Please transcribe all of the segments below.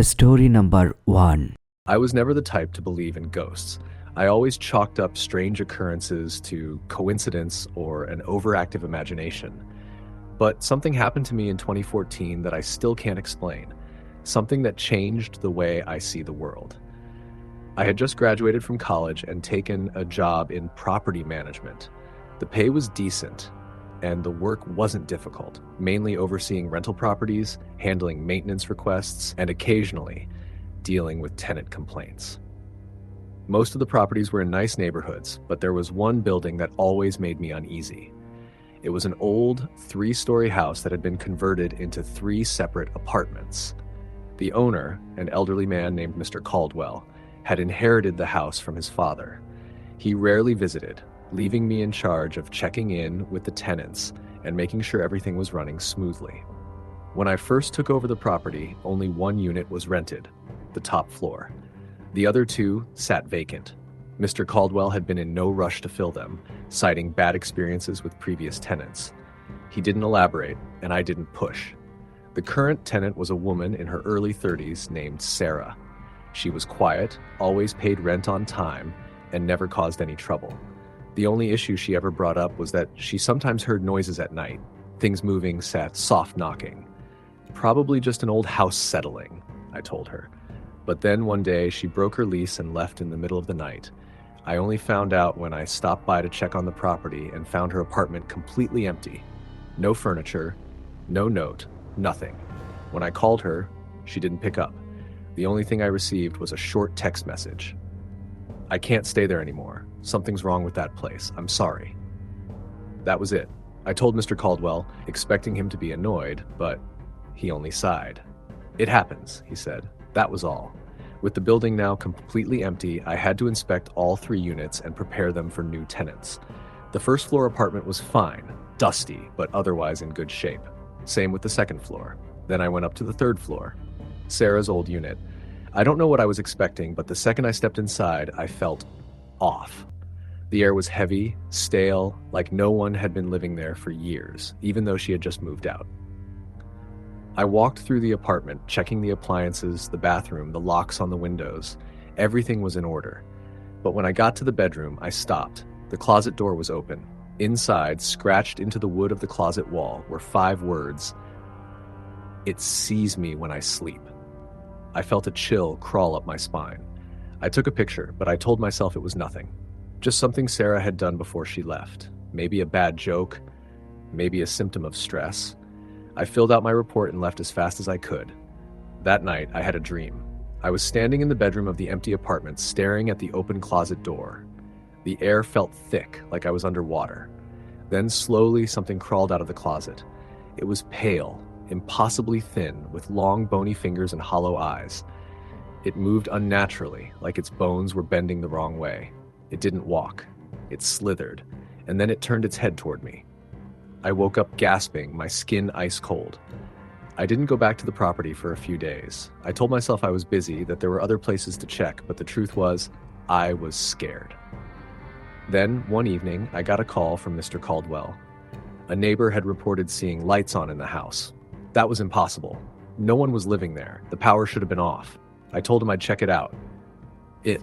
Story number 1. I was never the type to believe in ghosts. I always chalked up strange occurrences to coincidence or an overactive imagination. But something happened to me in 2014 that I still can't explain. Something that changed the way I see the world. I had just graduated from college and taken a job in property management. The pay was decent, and the work wasn't difficult, mainly overseeing rental properties, handling maintenance requests, and occasionally dealing with tenant complaints. Most of the properties were in nice neighborhoods, but there was one building that always made me uneasy. It was an old 3-story house that had been converted into 3 separate apartments. The owner, an elderly man named Mr. Caldwell, had inherited the house from his father. He rarely visited, leaving me in charge of checking in with the tenants and making sure everything was running smoothly. When I first took over the property, only one unit was rented, the top floor. The other 2 sat vacant. Mr. Caldwell had been in no rush to fill them, citing bad experiences with previous tenants. He didn't elaborate, and I didn't push. The current tenant was a woman in her early 30s named Sarah. She was quiet, always paid rent on time, and never caused any trouble. The only issue she ever brought up was that she sometimes heard noises at night, things moving, soft knocking. Probably just an old house settling, I told her. But then one day she broke her lease and left in the middle of the night. I only found out when I stopped by to check on the property and found her apartment completely empty. No furniture, no note, nothing. When I called her, she didn't pick up. The only thing I received was a short text message. "I can't stay there anymore. Something's wrong with that place. I'm sorry." That was it. I told Mr. Caldwell, expecting him to be annoyed, but he only sighed. "It happens," he said. That was all. With the building now completely empty, I had to inspect all 3 units and prepare them for new tenants. The first floor apartment was fine, dusty, but otherwise in good shape. Same with the second floor. Then I went up to the 3rd floor, Sarah's old unit. I don't know what I was expecting, but the second I stepped inside, I felt off. The air was heavy, stale, like no one had been living there for years, even though she had just moved out. I walked through the apartment, checking the appliances, the bathroom, the locks on the windows. Everything was in order. But when I got to the bedroom, I stopped. The closet door was open. Inside, scratched into the wood of the closet wall, were 5 words. "It sees me when I sleep." I felt a chill crawl up my spine. I took a picture, but I told myself it was nothing. Just something Sarah had done before she left. Maybe a bad joke, maybe a symptom of stress. I filled out my report and left as fast as I could. That night, I had a dream. I was standing in the bedroom of the empty apartment, staring at the open closet door. The air felt thick, like I was underwater. Then slowly, something crawled out of the closet. It was pale, impossibly thin, with long, bony fingers and hollow eyes. It moved unnaturally, like its bones were bending the wrong way. It didn't walk. It slithered, and then it turned its head toward me. I woke up gasping, my skin ice cold. I didn't go back to the property for a few days. I told myself I was busy, that there were other places to check, but the truth was, I was scared. Then, one evening, I got a call from Mr. Caldwell. A neighbor had reported seeing lights on in the house. That was impossible. No one was living there. The power should have been off. I told him I'd check it out.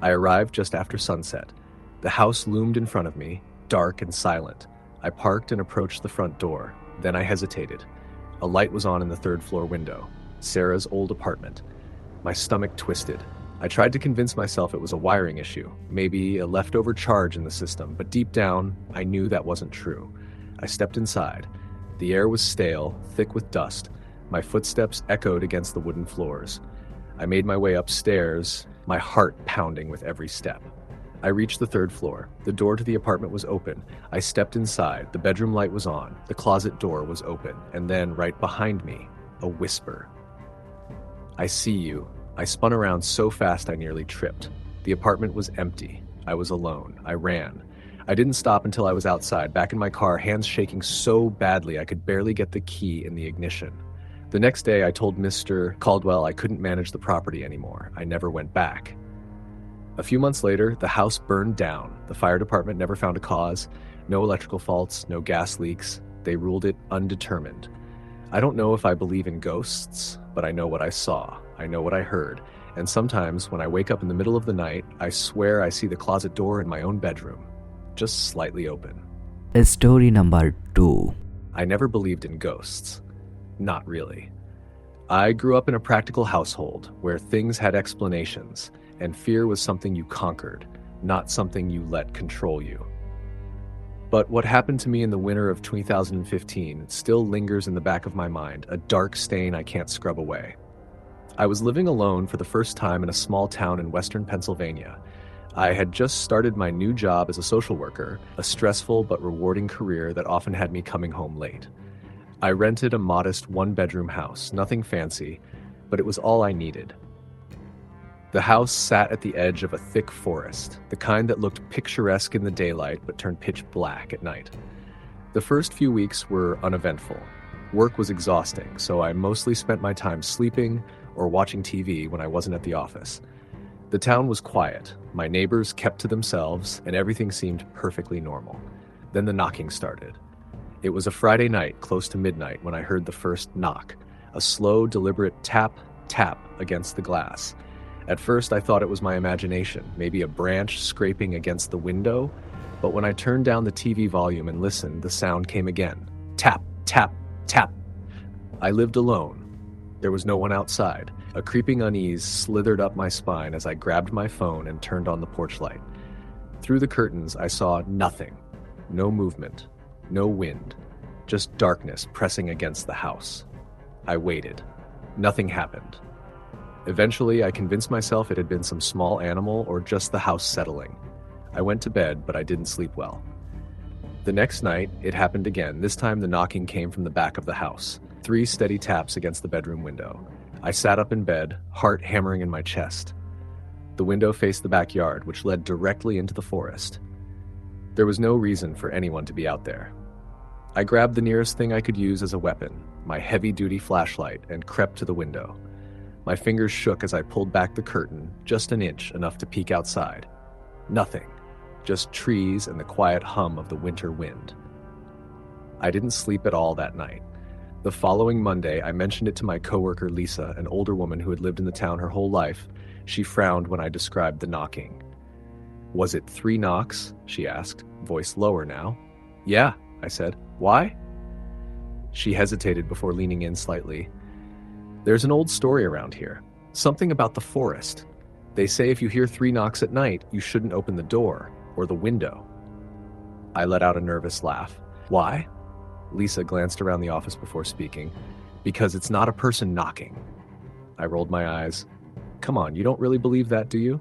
I arrived just after sunset. The house loomed in front of me, dark and silent. I parked and approached the front door. Then I hesitated. A light was on in the 3rd floor window, Sarah's old apartment. My stomach twisted. I tried to convince myself it was a wiring issue, maybe a leftover charge in the system, but deep down, I knew that wasn't true. I stepped inside. The air was stale, thick with dust. My footsteps echoed against the wooden floors. I made my way upstairs, my heart pounding with every step. I reached the 3rd floor. The door to the apartment was open. I stepped inside. The bedroom light was on. The closet door was open. And then, right behind me, a whisper. "I see you." I spun around so fast I nearly tripped. The apartment was empty. I was alone. I ran. I didn't stop until I was outside, back in my car, hands shaking so badly I could barely get the key in the ignition. The next day, I told Mr. Caldwell I couldn't manage the property anymore. I never went back. A few months later, the house burned down. The fire department never found a cause. No electrical faults, no gas leaks. They ruled it undetermined. I don't know if I believe in ghosts, but I know what I saw. I know what I heard, and sometimes when I wake up in the middle of the night, I swear I see the closet door in my own bedroom, just slightly open. Story number 2. I never believed in ghosts. Not really. I grew up in a practical household where things had explanations, and fear was something you conquered, not something you let control you. But what happened to me in the winter of 2015 still lingers in the back of my mind, a dark stain I can't scrub away. I was living alone for the first time in a small town in western Pennsylvania. I had just started my new job as a social worker, a stressful but rewarding career that often had me coming home late. I rented a modest one-bedroom house, nothing fancy, but it was all I needed. The house sat at the edge of a thick forest, the kind that looked picturesque in the daylight but turned pitch black at night. The first few weeks were uneventful. Work was exhausting, so I mostly spent my time sleeping or watching TV when I wasn't at the office. The town was quiet, my neighbors kept to themselves, and everything seemed perfectly normal. Then the knocking started. It was a Friday night, close to midnight, when I heard the first knock, a slow, deliberate tap, tap against the glass. At first, I thought it was my imagination, maybe a branch scraping against the window, but when I turned down the TV volume and listened, the sound came again. Tap, tap, tap. I lived alone. There was no one outside. A creeping unease slithered up my spine as I grabbed my phone and turned on the porch light. Through the curtains, I saw nothing. No movement. No wind. Just darkness pressing against the house. I waited. Nothing happened. Eventually, I convinced myself it had been some small animal or just the house settling. I went to bed, but I didn't sleep well. The next night, it happened again. This time, the knocking came from the back of the house. 3 steady taps against the bedroom window. I sat up in bed, heart hammering in my chest. The window faced the backyard, which led directly into the forest. There was no reason for anyone to be out there. I grabbed the nearest thing I could use as a weapon, my heavy-duty flashlight, and crept to the window. My fingers shook as I pulled back the curtain, just an inch, enough to peek outside. Nothing, just trees and the quiet hum of the winter wind. I didn't sleep at all that night. The following Monday, I mentioned it to my coworker Lisa, an older woman who had lived in the town her whole life. She frowned when I described the knocking. "Was it 3 knocks?" she asked, voice lower now. "Yeah," I said. "Why?" She hesitated before leaning in slightly. "There's an old story around here. Something about the forest. They say if you hear 3 knocks at night, you shouldn't open the door or the window." I let out a nervous laugh. "Why?" Lisa glanced around the office before speaking. "Because it's not a person knocking." I rolled my eyes. "Come on, you don't really believe that, do you?"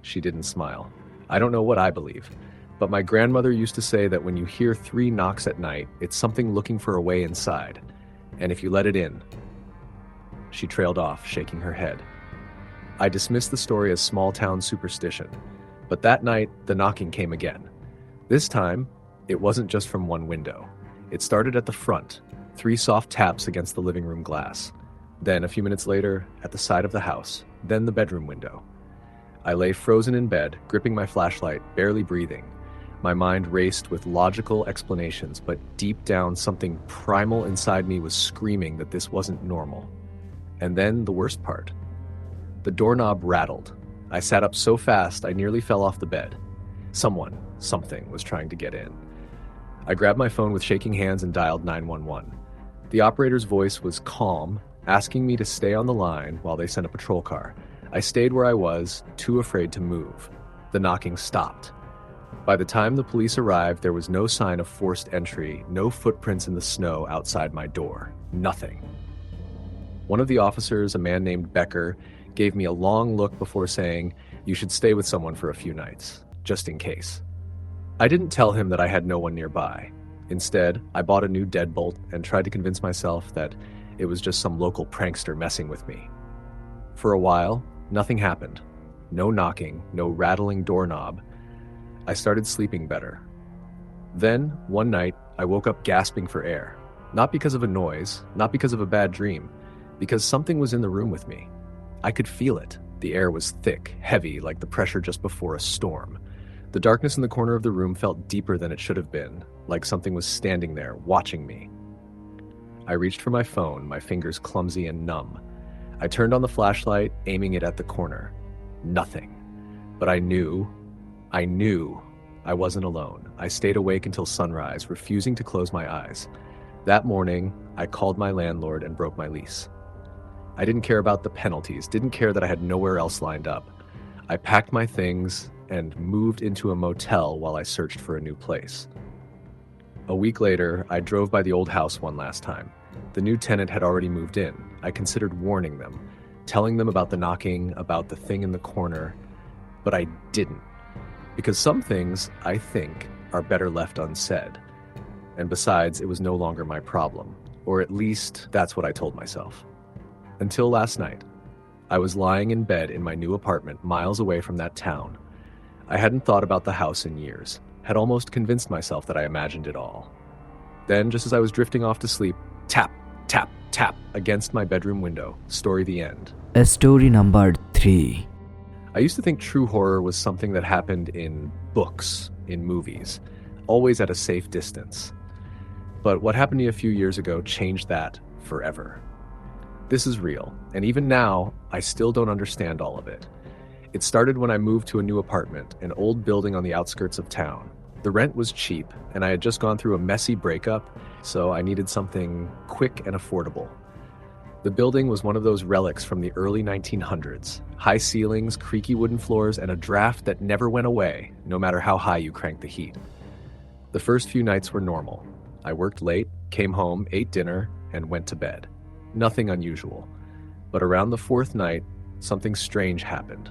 She didn't smile. "I don't know what I believe, but my grandmother used to say that when you hear 3 knocks at night, it's something looking for a way inside. And if you let it in..." She trailed off, shaking her head. I dismissed the story as small-town superstition, but that night, the knocking came again. This time, it wasn't just from one window. It started at the front, 3 soft taps against the living room glass. Then, a few minutes later, at the side of the house, then the bedroom window. I lay frozen in bed, gripping my flashlight, barely breathing. My mind raced with logical explanations, but deep down, something primal inside me was screaming that this wasn't normal. And then the worst part. The doorknob rattled. I sat up so fast I nearly fell off the bed. Something was trying to get in. I grabbed my phone with shaking hands and dialed 911. The operator's voice was calm, asking me to stay on the line while they sent a patrol car. I stayed where I was, too afraid to move. The knocking stopped. By the time the police arrived, there was no sign of forced entry, no footprints in the snow outside my door. Nothing. One of the officers, a man named Becker, gave me a long look before saying, "You should stay with someone for a few nights, just in case." I didn't tell him that I had no one nearby. Instead, I bought a new deadbolt and tried to convince myself that it was just some local prankster messing with me. For a while, nothing happened. No knocking, no rattling doorknob. I started sleeping better. Then, one night, I woke up gasping for air. Not because of a noise, not because of a bad dream, because something was in the room with me. I could feel it. The air was thick, heavy, like the pressure just before a storm. The darkness in the corner of the room felt deeper than it should have been, like something was standing there, watching me. I reached for my phone, my fingers clumsy and numb. I turned on the flashlight, aiming it at the corner. Nothing. But I knew I wasn't alone. I stayed awake until sunrise, refusing to close my eyes. That morning, I called my landlord and broke my lease. I didn't care about the penalties, didn't care that I had nowhere else lined up. I packed my things and moved into a motel while I searched for a new place. A week later, I drove by the old house one last time. The new tenant had already moved in. I considered warning them, telling them about the knocking, about the thing in the corner, but I didn't. Because some things, I think, are better left unsaid. And besides, it was no longer my problem. Or at least, that's what I told myself. Until last night. I was lying in bed in my new apartment miles away from that town. I hadn't thought about the house in years, had almost convinced myself that I imagined it all. Then, just as I was drifting off to sleep, tap, tap, tap against my bedroom window. Story the end. Story number 3. I used to think true horror was something that happened in books, in movies, always at a safe distance. But what happened to me a few years ago changed that forever. This is real, and even now, I still don't understand all of it. It started when I moved to a new apartment, an old building on the outskirts of town. The rent was cheap, and I had just gone through a messy breakup, so I needed something quick and affordable. The building was one of those relics from the early 1900s. High ceilings, creaky wooden floors, and a draft that never went away, no matter how high you cranked the heat. The first few nights were normal. I worked late, came home, ate dinner, and went to bed. Nothing unusual. But around the 4th night, something strange happened.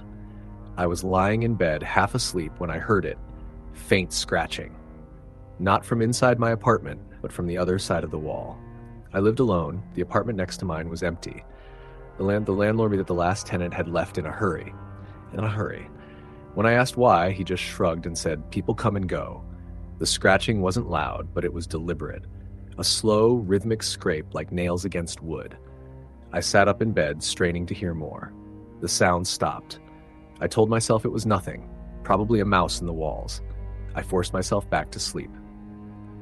I was lying in bed, half asleep, when I heard it. Faint scratching. Not from inside my apartment, but from the other side of the wall. I lived alone. The apartment next to mine was empty. The landlord told me that the last tenant had left in a hurry. When I asked why, he just shrugged and said, "People come and go." The scratching wasn't loud, but it was deliberate. A slow, rhythmic scrape like nails against wood. I sat up in bed, straining to hear more. The sound stopped. I told myself it was nothing, probably a mouse in the walls. I forced myself back to sleep.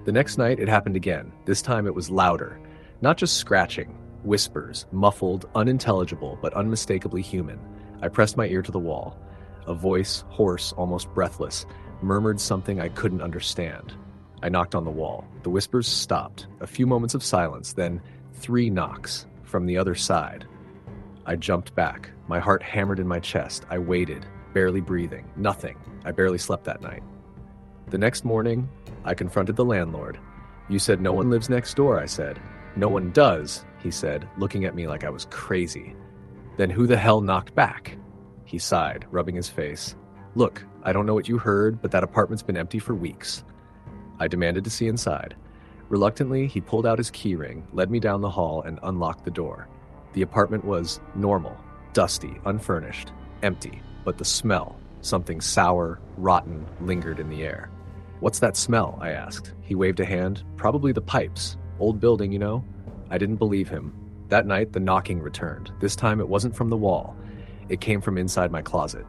The next night, it happened again. This time it was louder. Not just scratching, whispers, muffled, unintelligible, but unmistakably human. I pressed my ear to the wall. A voice, hoarse, almost breathless, murmured something I couldn't understand. I knocked on the wall. The whispers stopped. A few moments of silence, then 3 knocks from the other side. I jumped back. My heart hammered in my chest. I waited, barely breathing. Nothing. I barely slept that night. The next morning, I confronted the landlord. "You said no one lives next door," I said. "No one does," he said, looking at me like I was crazy. "Then who the hell knocked back?" He sighed, rubbing his face. "Look, I don't know what you heard, but that apartment's been empty for weeks." I demanded to see inside. Reluctantly, he pulled out his keyring, led me down the hall, and unlocked the door. The apartment was normal, dusty, unfurnished, empty, but the smell, something sour, rotten, lingered in the air. "What's that smell?" I asked. He waved a hand. "Probably the pipes. Old building, you know?" I didn't believe him. That night, the knocking returned. This time, it wasn't from the wall. It came from inside my closet.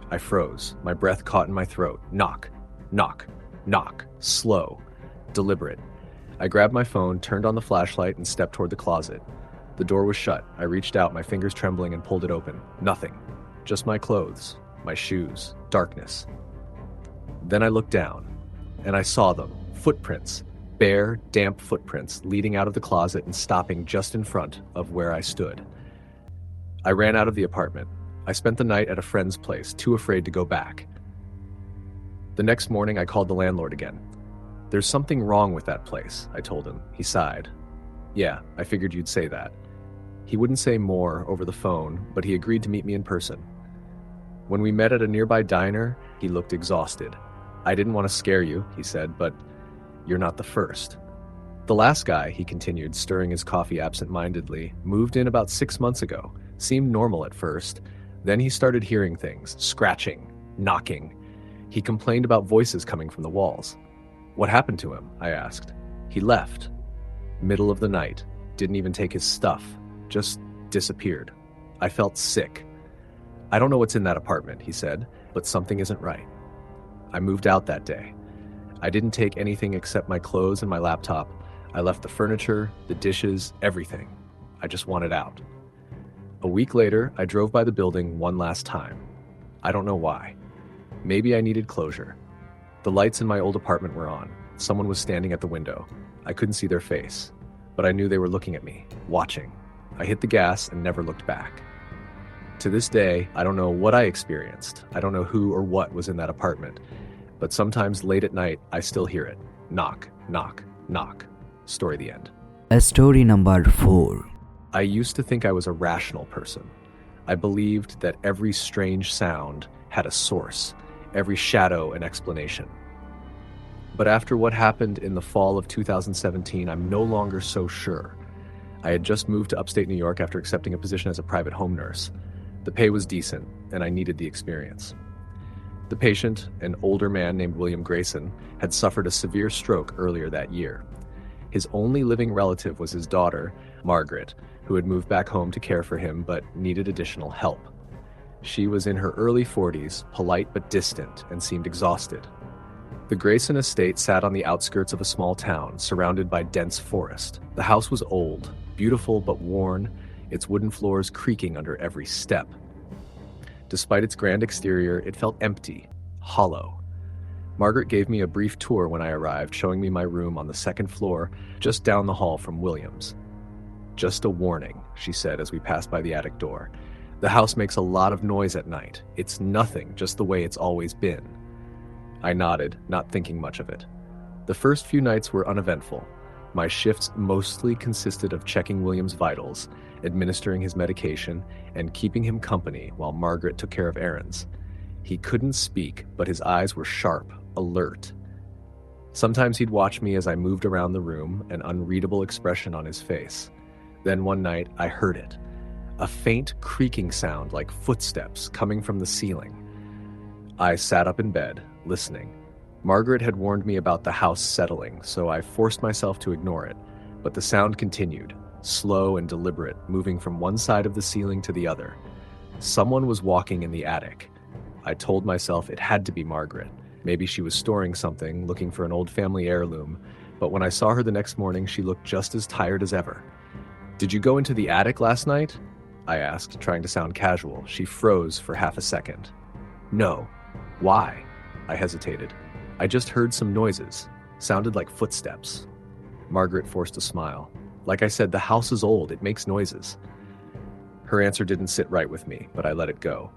I froze. My breath caught in my throat. Knock, knock, knock. Slow, deliberate. I grabbed my phone, turned on the flashlight, and stepped toward the closet. The door was shut. I reached out, my fingers trembling, and pulled it open. Nothing. Just my clothes, my shoes, darkness. Then I looked down, and I saw them. Footprints. Bare, damp footprints leading out of the closet and stopping just in front of where I stood. I ran out of the apartment. I spent the night at a friend's place, too afraid to go back. The next morning, I called the landlord again. "There's something wrong with that place," I told him. He sighed. "Yeah, I figured you'd say that." He wouldn't say more over the phone, but he agreed to meet me in person. When we met at a nearby diner, he looked exhausted. "I didn't want to scare you," he said, "but you're not the first." "The last guy," he continued, stirring his coffee absent-mindedly, "moved in about 6 months ago. Seemed normal at first. Then he started hearing things, scratching, knocking. He complained about voices coming from the walls." "What happened to him?" I asked. "He left. Middle of the night. Didn't even take his stuff. Just disappeared. I felt sick. I don't know what's in that apartment," he said, "but something isn't right." I moved out that day. I didn't take anything except my clothes and my laptop. I left the furniture, the dishes, everything. I just wanted out. A week later, I drove by the building one last time. I don't know why. Maybe I needed closure. The lights in my old apartment were on. Someone was standing at the window. I couldn't see their face, but I knew they were looking at me, watching. I hit the gas and never looked back. To this day, I don't know what I experienced. I don't know who or what was in that apartment, but sometimes late at night, I still hear it. Knock, knock, knock. Story the end. Story number 4. I used to think I was a rational person. I believed that every strange sound had a source, every shadow an explanation. But after what happened in the fall of 2017, I'm no longer so sure. I had just moved to upstate New York after accepting a position as a private home nurse. The pay was decent, and I needed the experience. The patient, an older man named William Grayson, had suffered a severe stroke earlier that year. His only living relative was his daughter, Margaret, who had moved back home to care for him but needed additional help. She was in her early 40s, polite but distant, and seemed exhausted. The Grayson estate sat on the outskirts of a small town, surrounded by dense forest. The house was old, beautiful but worn, its wooden floors creaking under every step. Despite its grand exterior, it felt empty, hollow. Margaret gave me a brief tour when I arrived, showing me my room on the second floor, just down the hall from William's. "Just a warning," she said as we passed by the attic door. "The house makes a lot of noise at night. It's nothing, just the way it's always been." I nodded, not thinking much of it. The first few nights were uneventful. My shifts mostly consisted of checking William's vitals, administering his medication, and keeping him company while Margaret took care of errands. He couldn't speak, but his eyes were sharp, alert. Sometimes he'd watch me as I moved around the room, an unreadable expression on his face. Then one night, I heard it. A faint creaking sound like footsteps coming from the ceiling. I sat up in bed, listening. Margaret had warned me about the house settling, so I forced myself to ignore it. But the sound continued, slow and deliberate, moving from one side of the ceiling to the other. Someone was walking in the attic. I told myself it had to be Margaret. Maybe she was storing something, looking for an old family heirloom. But when I saw her the next morning, she looked just as tired as ever. "Did you go into the attic last night?" I asked, trying to sound casual. She froze for half a second. "No." "Why?" I hesitated. "I just heard some noises. Sounded like footsteps." Margaret forced a smile. "Like I said, the house is old. It makes noises." Her answer didn't sit right with me, but I let it go.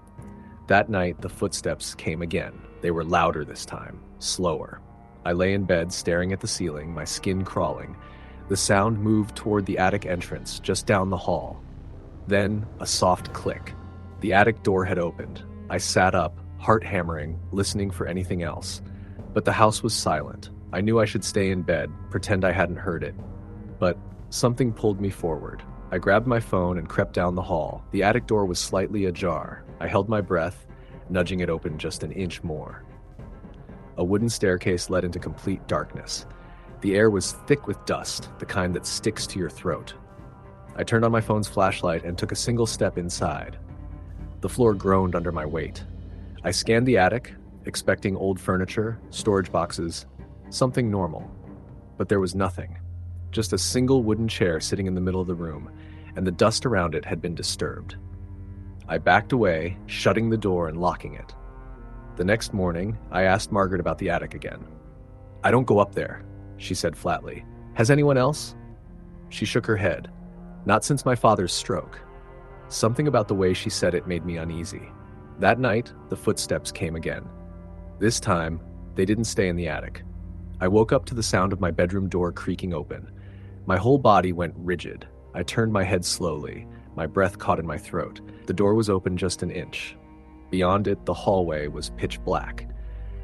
That night, the footsteps came again. They were louder this time, slower. I lay in bed, staring at the ceiling, my skin crawling. The sound moved toward the attic entrance, just down the hall. Then, a soft click. The attic door had opened. I sat up, heart hammering, listening for anything else. But the house was silent. I knew I should stay in bed, pretend I hadn't heard it. But something pulled me forward. I grabbed my phone and crept down the hall. The attic door was slightly ajar. I held my breath, nudging it open just an inch more. A wooden staircase led into complete darkness. The air was thick with dust, the kind that sticks to your throat. I turned on my phone's flashlight and took a single step inside. The floor groaned under my weight. I scanned the attic, expecting old furniture, storage boxes, something normal. But there was nothing. Just a single wooden chair sitting in the middle of the room, and the dust around it had been disturbed. I backed away, shutting the door and locking it. The next morning, I asked Margaret about the attic again. "I don't go up there," she said flatly. "Has anyone else?" She shook her head. "Not since my father's stroke." Something about the way she said it made me uneasy. That night, the footsteps came again. This time, they didn't stay in the attic. I woke up to the sound of my bedroom door creaking open. My whole body went rigid. I turned my head slowly. My breath caught in my throat. The door was open just an inch. Beyond it, the hallway was pitch black.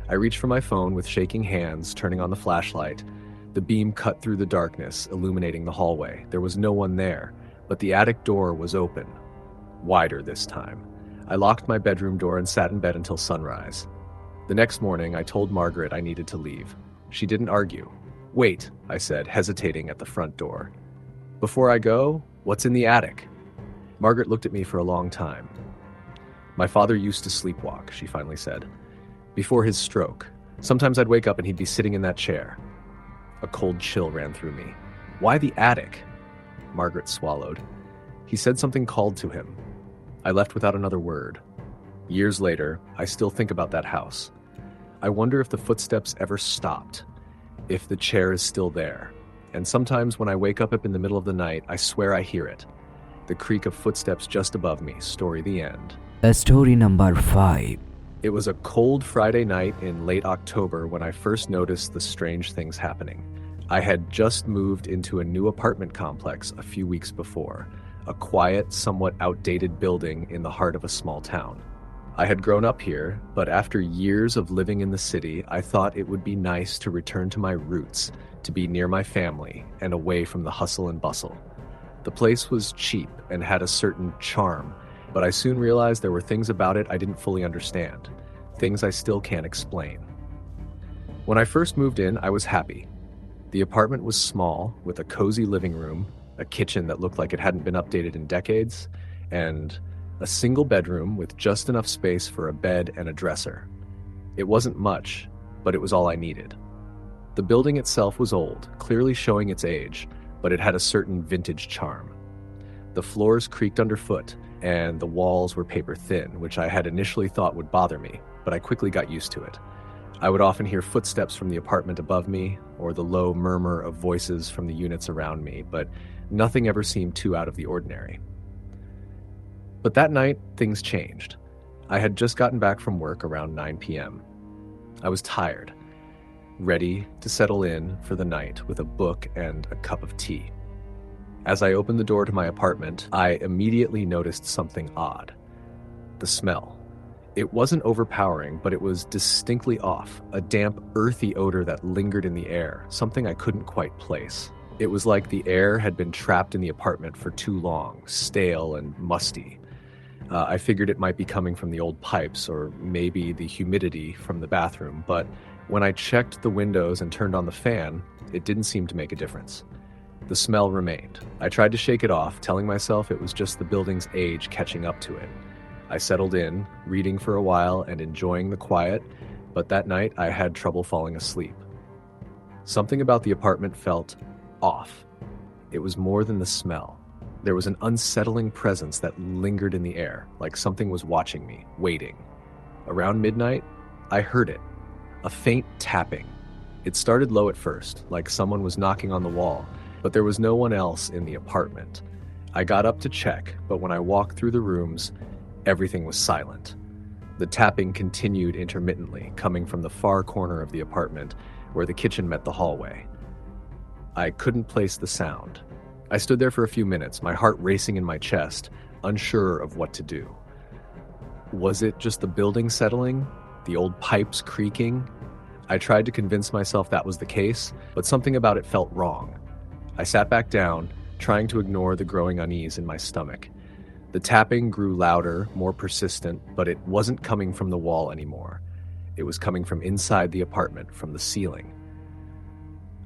I reached for my phone with shaking hands, turning on the flashlight. The beam cut through the darkness, illuminating the hallway. There was no one there, but the attic door was open. Wider this time. I locked my bedroom door and sat in bed until sunrise. The next morning, I told Margaret I needed to leave. She didn't argue. "Wait," I said, hesitating at the front door. "Before I go, what's in the attic?" Margaret looked at me for a long time. "My father used to sleepwalk," she finally said. "Before his stroke. Sometimes I'd wake up and he'd be sitting in that chair." A cold chill ran through me. "Why the attic?" Margaret swallowed. "He said something called to him. I left without another word. Years later, I still think about that house. I wonder if the footsteps ever stopped, if the chair is still there. And sometimes when I wake up in the middle of the night, I swear I hear it. The creak of footsteps just above me. Story the end. Story number 5. It was a cold Friday night in late October when I first noticed the strange things happening. I had just moved into a new apartment complex a few weeks before, a quiet, somewhat outdated building in the heart of a small town. I had grown up here, but after years of living in the city, I thought it would be nice to return to my roots, to be near my family and away from the hustle and bustle. The place was cheap and had a certain charm, but I soon realized there were things about it I didn't fully understand, things I still can't explain. When I first moved in, I was happy. The apartment was small, with a cozy living room, a kitchen that looked like it hadn't been updated in decades, and a single bedroom with just enough space for a bed and a dresser. It wasn't much, but it was all I needed. The building itself was old, clearly showing its age, but it had a certain vintage charm. The floors creaked underfoot, and the walls were paper thin, which I had initially thought would bother me, but I quickly got used to it. I would often hear footsteps from the apartment above me, or the low murmur of voices from the units around me, but nothing ever seemed too out of the ordinary. But that night, things changed. I had just gotten back from work around 9 p.m. I was tired, ready to settle in for the night with a book and a cup of tea. As I opened the door to my apartment, I immediately noticed something odd. The smell. It wasn't overpowering, but it was distinctly off, a damp, earthy odor that lingered in the air, something I couldn't quite place. It was like the air had been trapped in the apartment for too long, stale and musty. I figured it might be coming from the old pipes or maybe the humidity from the bathroom, but when I checked the windows and turned on the fan, it didn't seem to make a difference. The smell remained. I tried to shake it off, telling myself it was just the building's age catching up to it. I settled in, reading for a while and enjoying the quiet, but that night I had trouble falling asleep. Something about the apartment felt off. It was more than the smell. There was an unsettling presence that lingered in the air, like something was watching me, waiting. Around midnight, I heard it, a faint tapping. It started low at first, like someone was knocking on the wall, but there was no one else in the apartment. I got up to check, but when I walked through the rooms, everything was silent. The tapping continued intermittently, coming from the far corner of the apartment, where the kitchen met the hallway. I couldn't place the sound. I stood there for a few minutes, my heart racing in my chest, unsure of what to do. Was it just the building settling? The old pipes creaking? I tried to convince myself that was the case, but something about it felt wrong. I sat back down, trying to ignore the growing unease in my stomach. The tapping grew louder, more persistent, but it wasn't coming from the wall anymore. It was coming from inside the apartment, from the ceiling.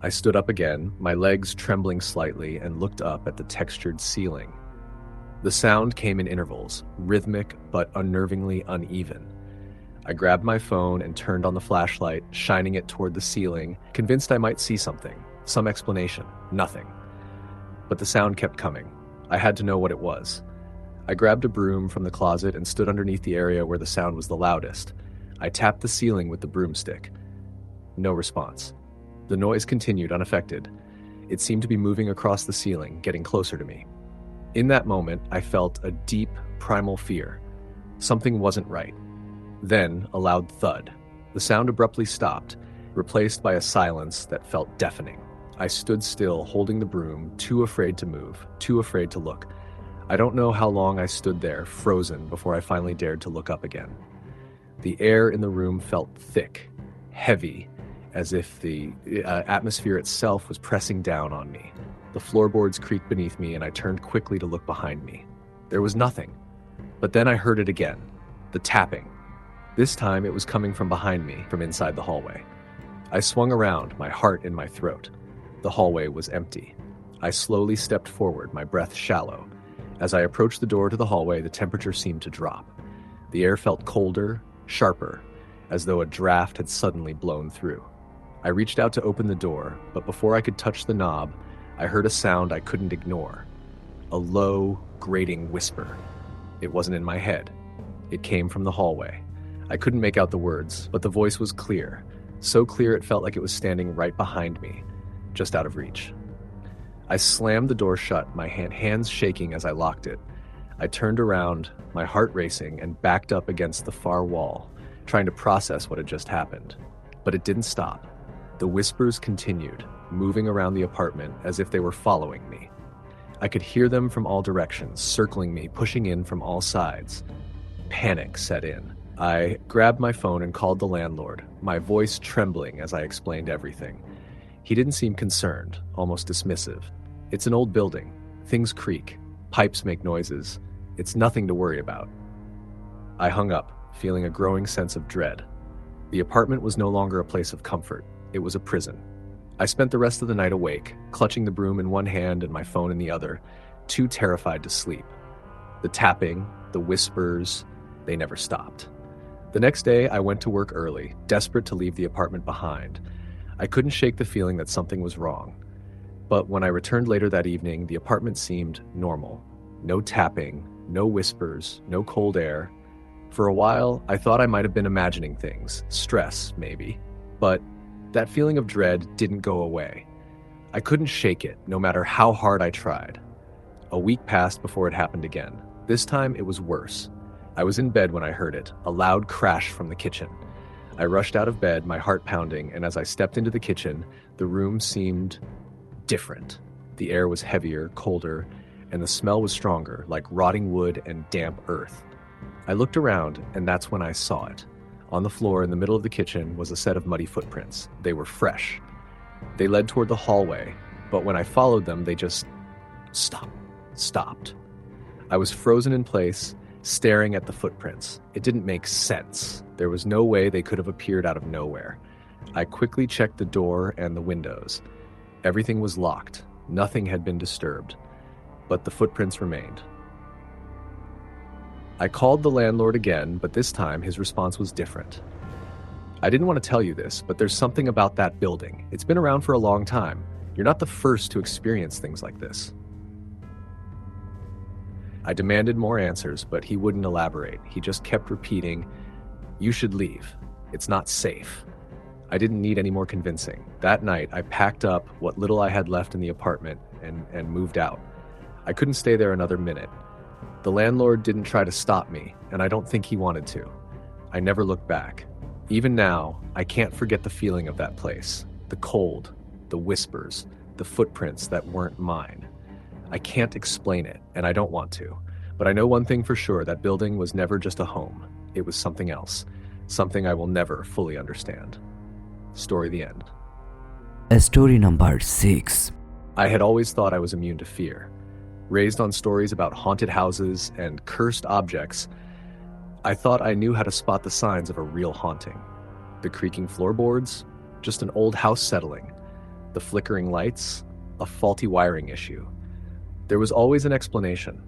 I stood up again, my legs trembling slightly, and looked up at the textured ceiling. The sound came in intervals, rhythmic but unnervingly uneven. I grabbed my phone and turned on the flashlight, shining it toward the ceiling, convinced I might see something, some explanation. Nothing. But the sound kept coming. I had to know what it was. I grabbed a broom from the closet and stood underneath the area where the sound was the loudest. I tapped the ceiling with the broomstick. No response. The noise continued unaffected. It seemed to be moving across the ceiling, getting closer to me. In that moment, I felt a deep, primal fear. Something wasn't right. Then, a loud thud. The sound abruptly stopped, replaced by a silence that felt deafening. I stood still, holding the broom, too afraid to move, too afraid to look. I don't know how long I stood there, frozen, before I finally dared to look up again. The air in the room felt thick, heavy, as if the atmosphere itself was pressing down on me. The floorboards creaked beneath me, and I turned quickly to look behind me. There was nothing. But then I heard it again, the tapping. This time it was coming from behind me, from inside the hallway. I swung around, my heart in my throat. The hallway was empty. I slowly stepped forward, my breath shallow. As I approached the door to the hallway, the temperature seemed to drop. The air felt colder, sharper, as though a draft had suddenly blown through. I reached out to open the door, but before I could touch the knob, I heard a sound I couldn't ignore. A low, grating whisper. It wasn't in my head. It came from the hallway. I couldn't make out the words, but the voice was clear. So clear it felt like it was standing right behind me, just out of reach. I slammed the door shut, my hands shaking as I locked it. I turned around, my heart racing, and backed up against the far wall, trying to process what had just happened. But it didn't stop. The whispers continued, moving around the apartment as if they were following me. I could hear them from all directions, circling me, pushing in from all sides. Panic set in. I grabbed my phone and called the landlord, my voice trembling as I explained everything. He didn't seem concerned, almost dismissive. It's an old building. Things creak. Pipes make noises. It's nothing to worry about. I hung up, feeling a growing sense of dread. The apartment was no longer a place of comfort. It was a prison. I spent the rest of the night awake, clutching the broom in one hand and my phone in the other, too terrified to sleep. The tapping, the whispers, they never stopped. The next day, I went to work early, desperate to leave the apartment behind. I couldn't shake the feeling that something was wrong. But when I returned later that evening, the apartment seemed normal. No tapping, no whispers, no cold air. For a while, I thought I might have been imagining things, stress, maybe. But that feeling of dread didn't go away. I couldn't shake it, no matter how hard I tried. A week passed before it happened again. This time, it was worse. I was in bed when I heard it, a loud crash from the kitchen. I rushed out of bed, my heart pounding, and as I stepped into the kitchen, the room seemed different. The air was heavier, colder, and the smell was stronger, like rotting wood and damp earth. I looked around, and that's when I saw it. On the floor in the middle of the kitchen was a set of muddy footprints. They were fresh. They led toward the hallway, but when I followed them, they just stopped. I was frozen in place, staring at the footprints. It didn't make sense. There was no way they could have appeared out of nowhere. I quickly checked the door and the windows. Everything was locked. Nothing had been disturbed. But the footprints remained. I called the landlord again, but this time his response was different. I didn't want to tell you this, but there's something about that building. It's been around for a long time. You're not the first to experience things like this. I demanded more answers, but he wouldn't elaborate. He just kept repeating, "You should leave. It's not safe." I didn't need any more convincing. That night, I packed up what little I had left in the apartment and moved out. I couldn't stay there another minute. The landlord didn't try to stop me, and I don't think he wanted to. I never looked back. Even now, I can't forget the feeling of that place. The cold, the whispers, the footprints that weren't mine. I can't explain it, and I don't want to. But I know one thing for sure, that building was never just a home. It was something else. Something I will never fully understand. Story the end. Story number 6. I had always thought I was immune to fear. Raised on stories about haunted houses and cursed objects, I thought I knew how to spot the signs of a real haunting. The creaking floorboards, just an old house settling. The flickering lights, a faulty wiring issue. There was always an explanation,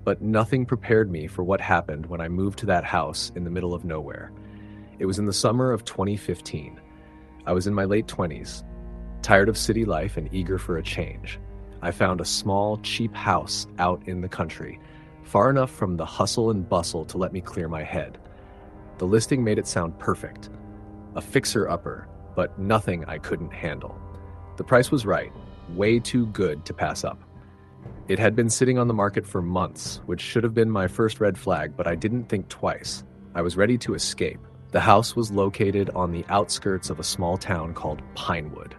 but nothing prepared me for what happened when I moved to that house in the middle of nowhere. It was in the summer of 2015. I was in my late 20s, tired of city life and eager for a change. I found a small, cheap house out in the country, far enough from the hustle and bustle to let me clear my head. The listing made it sound perfect. A fixer-upper, but nothing I couldn't handle. The price was right, way too good to pass up. It had been sitting on the market for months, which should have been my first red flag, but I didn't think twice. I was ready to escape. The house was located on the outskirts of a small town called Pinewood.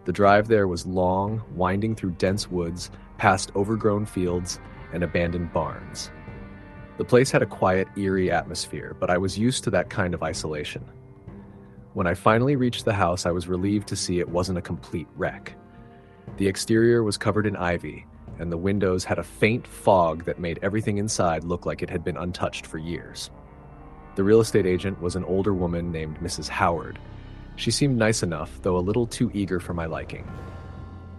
The drive there was long, winding through dense woods, past overgrown fields, and abandoned barns. The place had a quiet, eerie atmosphere, but I was used to that kind of isolation. When I finally reached the house, I was relieved to see it wasn't a complete wreck. The exterior was covered in ivy, and the windows had a faint fog that made everything inside look like it had been untouched for years. The real estate agent was an older woman named Mrs. Howard. She seemed nice enough, though a little too eager for my liking.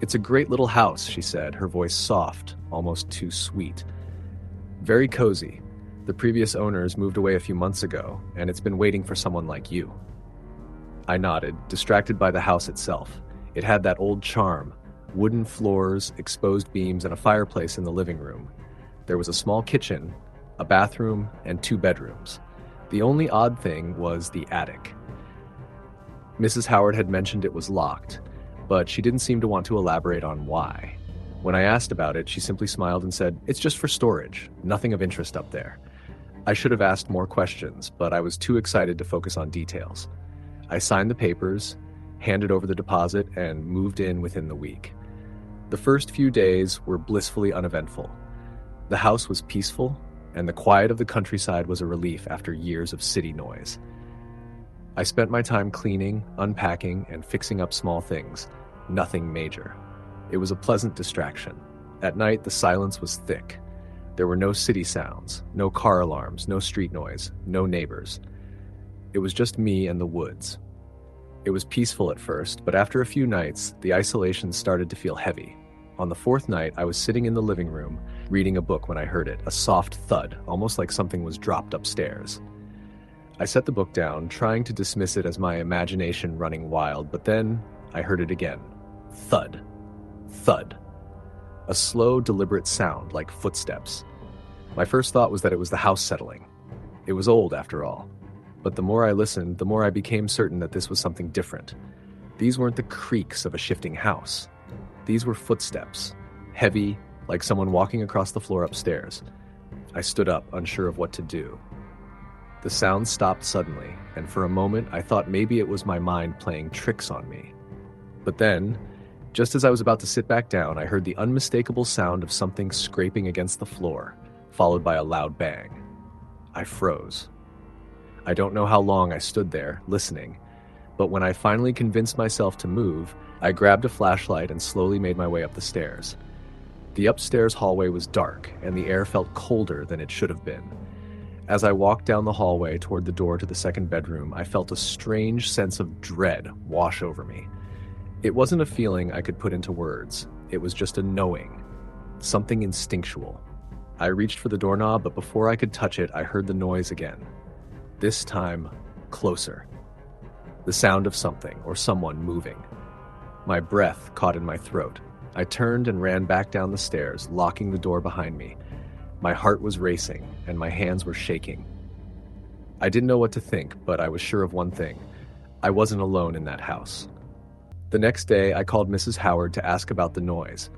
"It's a great little house," she said, her voice soft, almost too sweet. "Very cozy. The previous owners moved away a few months ago, and it's been waiting for someone like you." I nodded, distracted by the house itself. It had that old charm: wooden floors, exposed beams, and a fireplace in the living room. There was a small kitchen, a bathroom, and 2 bedrooms. The only odd thing was the attic. Mrs. Howard had mentioned it was locked, but she didn't seem to want to elaborate on why. When I asked about it, she simply smiled and said, "It's just for storage, nothing of interest up there." I should have asked more questions, but I was too excited to focus on details. I signed the papers, handed over the deposit, and moved in within the week. The first few days were blissfully uneventful. The house was peaceful, and the quiet of the countryside was a relief after years of city noise. I spent my time cleaning, unpacking, and fixing up small things, nothing major. It was a pleasant distraction. At night, the silence was thick. There were no city sounds, no car alarms, no street noise, no neighbors. It was just me and the woods. It was peaceful at first, but after a few nights, the isolation started to feel heavy. On the 4th night, I was sitting in the living room, reading a book when I heard it, a soft thud, almost like something was dropped upstairs. I set the book down, trying to dismiss it as my imagination running wild, but then I heard it again. Thud. Thud. A slow, deliberate sound, like footsteps. My first thought was that it was the house settling. It was old, after all. But the more I listened, the more I became certain that this was something different. These weren't the creaks of a shifting house. These were footsteps, heavy, like someone walking across the floor upstairs. I stood up, unsure of what to do. The sound stopped suddenly, and for a moment I thought maybe it was my mind playing tricks on me. But then, just as I was about to sit back down, I heard the unmistakable sound of something scraping against the floor, followed by a loud bang. I froze. I don't know how long I stood there, listening, but when I finally convinced myself to move, I grabbed a flashlight and slowly made my way up the stairs. The upstairs hallway was dark, and the air felt colder than it should have been. As I walked down the hallway toward the door to the 2nd bedroom, I felt a strange sense of dread wash over me. It wasn't a feeling I could put into words. It was just a knowing, something instinctual. I reached for the doorknob, but before I could touch it, I heard the noise again. This time, closer. The sound of something or someone moving. My breath caught in my throat. I turned and ran back down the stairs, locking the door behind me. My heart was racing, and my hands were shaking. I didn't know what to think, but I was sure of one thing. I wasn't alone in that house. The next day, I called Mrs. Howard to ask about the noise.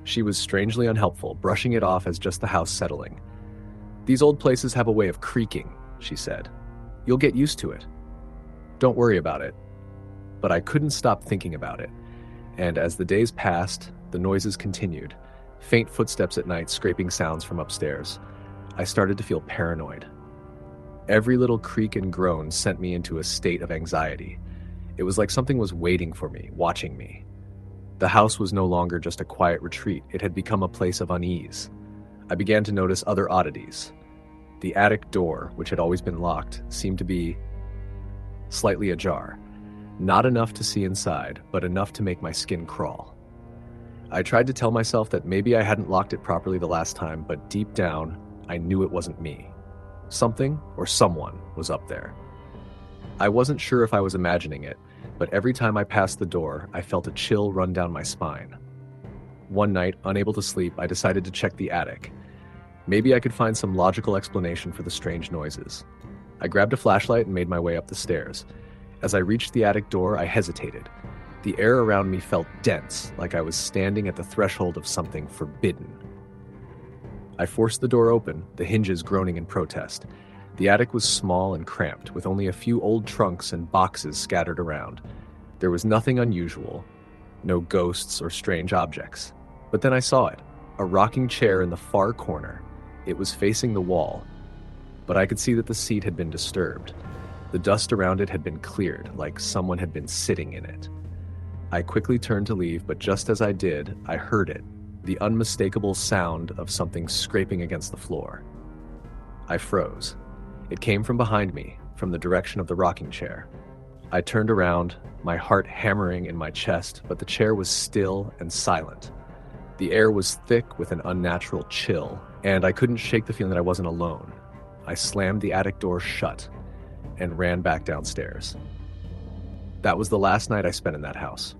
She was strangely unhelpful, brushing it off as just the house settling. "These old places have a way of creaking," she said. "You'll get used to it. Don't worry about it." But I couldn't stop thinking about it. And as the days passed, the noises continued. Faint footsteps at night, scraping sounds from upstairs. I started to feel paranoid. Every little creak and groan sent me into a state of anxiety. It was like something was waiting for me, watching me. The house was no longer just a quiet retreat. It had become a place of unease. I began to notice other oddities. The attic door, which had always been locked, seemed to be slightly ajar. Not enough to see inside, but enough to make my skin crawl. I tried to tell myself that maybe I hadn't locked it properly the last time, but deep down, I knew it wasn't me. Something or someone was up there. I wasn't sure if I was imagining it, but every time I passed the door, I felt a chill run down my spine. One night, unable to sleep, I decided to check the attic. Maybe I could find some logical explanation for the strange noises. I grabbed a flashlight and made my way up the stairs. As I reached the attic door, I hesitated. The air around me felt dense, like I was standing at the threshold of something forbidden. I forced the door open, the hinges groaning in protest. The attic was small and cramped, with only a few old trunks and boxes scattered around. There was nothing unusual, no ghosts or strange objects. But then I saw it, a rocking chair in the far corner. It was facing the wall, but I could see that the seat had been disturbed. The dust around it had been cleared, like someone had been sitting in it. I quickly turned to leave, but just as I did, I heard it, the unmistakable sound of something scraping against the floor. I froze. It came from behind me, from the direction of the rocking chair. I turned around, my heart hammering in my chest, but the chair was still and silent. The air was thick with an unnatural chill, and I couldn't shake the feeling that I wasn't alone. I slammed the attic door shut and ran back downstairs. That was the last night I spent in that house.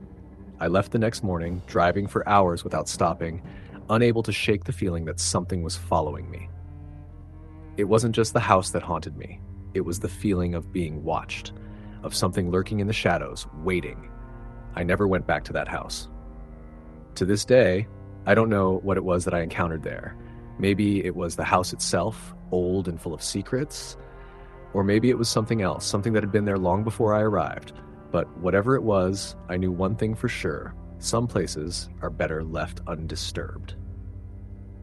I left the next morning, driving for hours without stopping, unable to shake the feeling that something was following me. It wasn't just the house that haunted me. It was the feeling of being watched, of something lurking in the shadows, waiting. I never went back to that house. To this day, I don't know what it was that I encountered there. Maybe it was the house itself, old and full of secrets, or maybe it was something else, something that had been there long before I arrived. But whatever it was, I knew one thing for sure. Some places are better left undisturbed.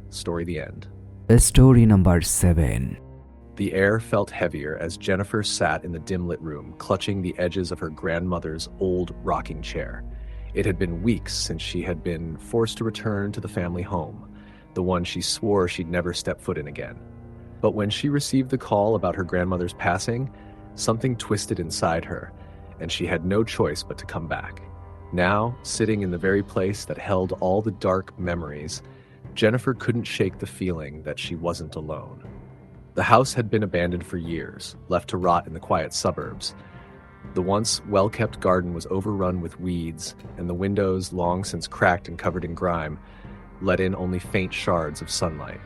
Story the end. Story number 7. The air felt heavier as Jennifer sat in the dim-lit room, clutching the edges of her grandmother's old rocking chair. It had been weeks since she had been forced to return to the family home, the one she swore she'd never step foot in again. But when she received the call about her grandmother's passing, something twisted inside her, and she had no choice but to come back. Now, sitting in the very place that held all the dark memories, Jennifer couldn't shake the feeling that she wasn't alone. The house had been abandoned for years, left to rot in the quiet suburbs. The once well-kept garden was overrun with weeds, and the windows, long since cracked and covered in grime, let in only faint shards of sunlight.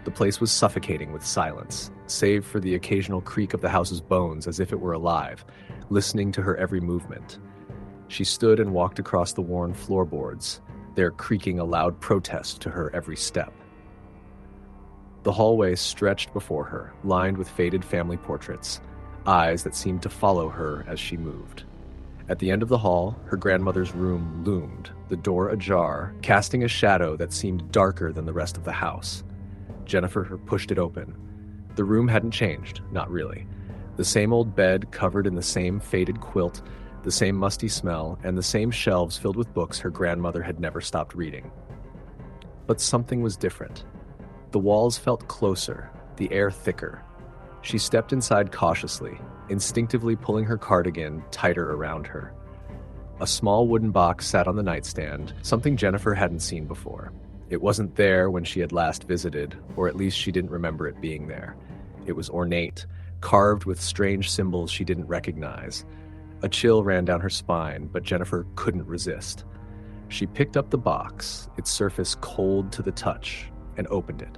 The place was suffocating with silence, save for the occasional creak of the house's bones as if it were alive, listening to her every movement. She stood and walked across the worn floorboards, their creaking a loud protest to her every step. The hallway stretched before her, lined with faded family portraits, eyes that seemed to follow her as she moved. At the end of the hall, her grandmother's room loomed, the door ajar, casting a shadow that seemed darker than the rest of the house. Jennifer pushed it open. The room hadn't changed, not really. The same old bed covered in the same faded quilt, the same musty smell, and the same shelves filled with books her grandmother had never stopped reading. But something was different. The walls felt closer, the air thicker. She stepped inside cautiously, instinctively pulling her cardigan tighter around her. A small wooden box sat on the nightstand, something Jennifer hadn't seen before. It wasn't there when she had last visited, or at least she didn't remember it being there. It was ornate, carved with strange symbols she didn't recognize. A chill ran down her spine, but Jennifer couldn't resist. She picked up the box, its surface cold to the touch, and opened it.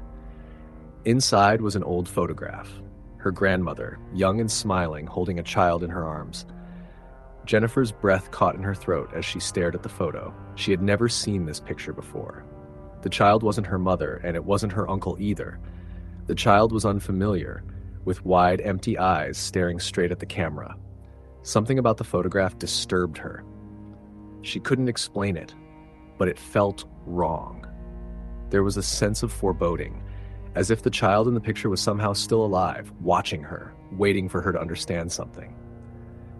Inside was an old photograph. Her grandmother, young and smiling, holding a child in her arms. Jennifer's breath caught in her throat as she stared at the photo. She had never seen this picture before. The child wasn't her mother, and it wasn't her uncle either. The child was unfamiliar, with wide, empty eyes staring straight at the camera. Something about the photograph disturbed her. She couldn't explain it, but it felt wrong. There was a sense of foreboding, as if the child in the picture was somehow still alive, watching her, waiting for her to understand something.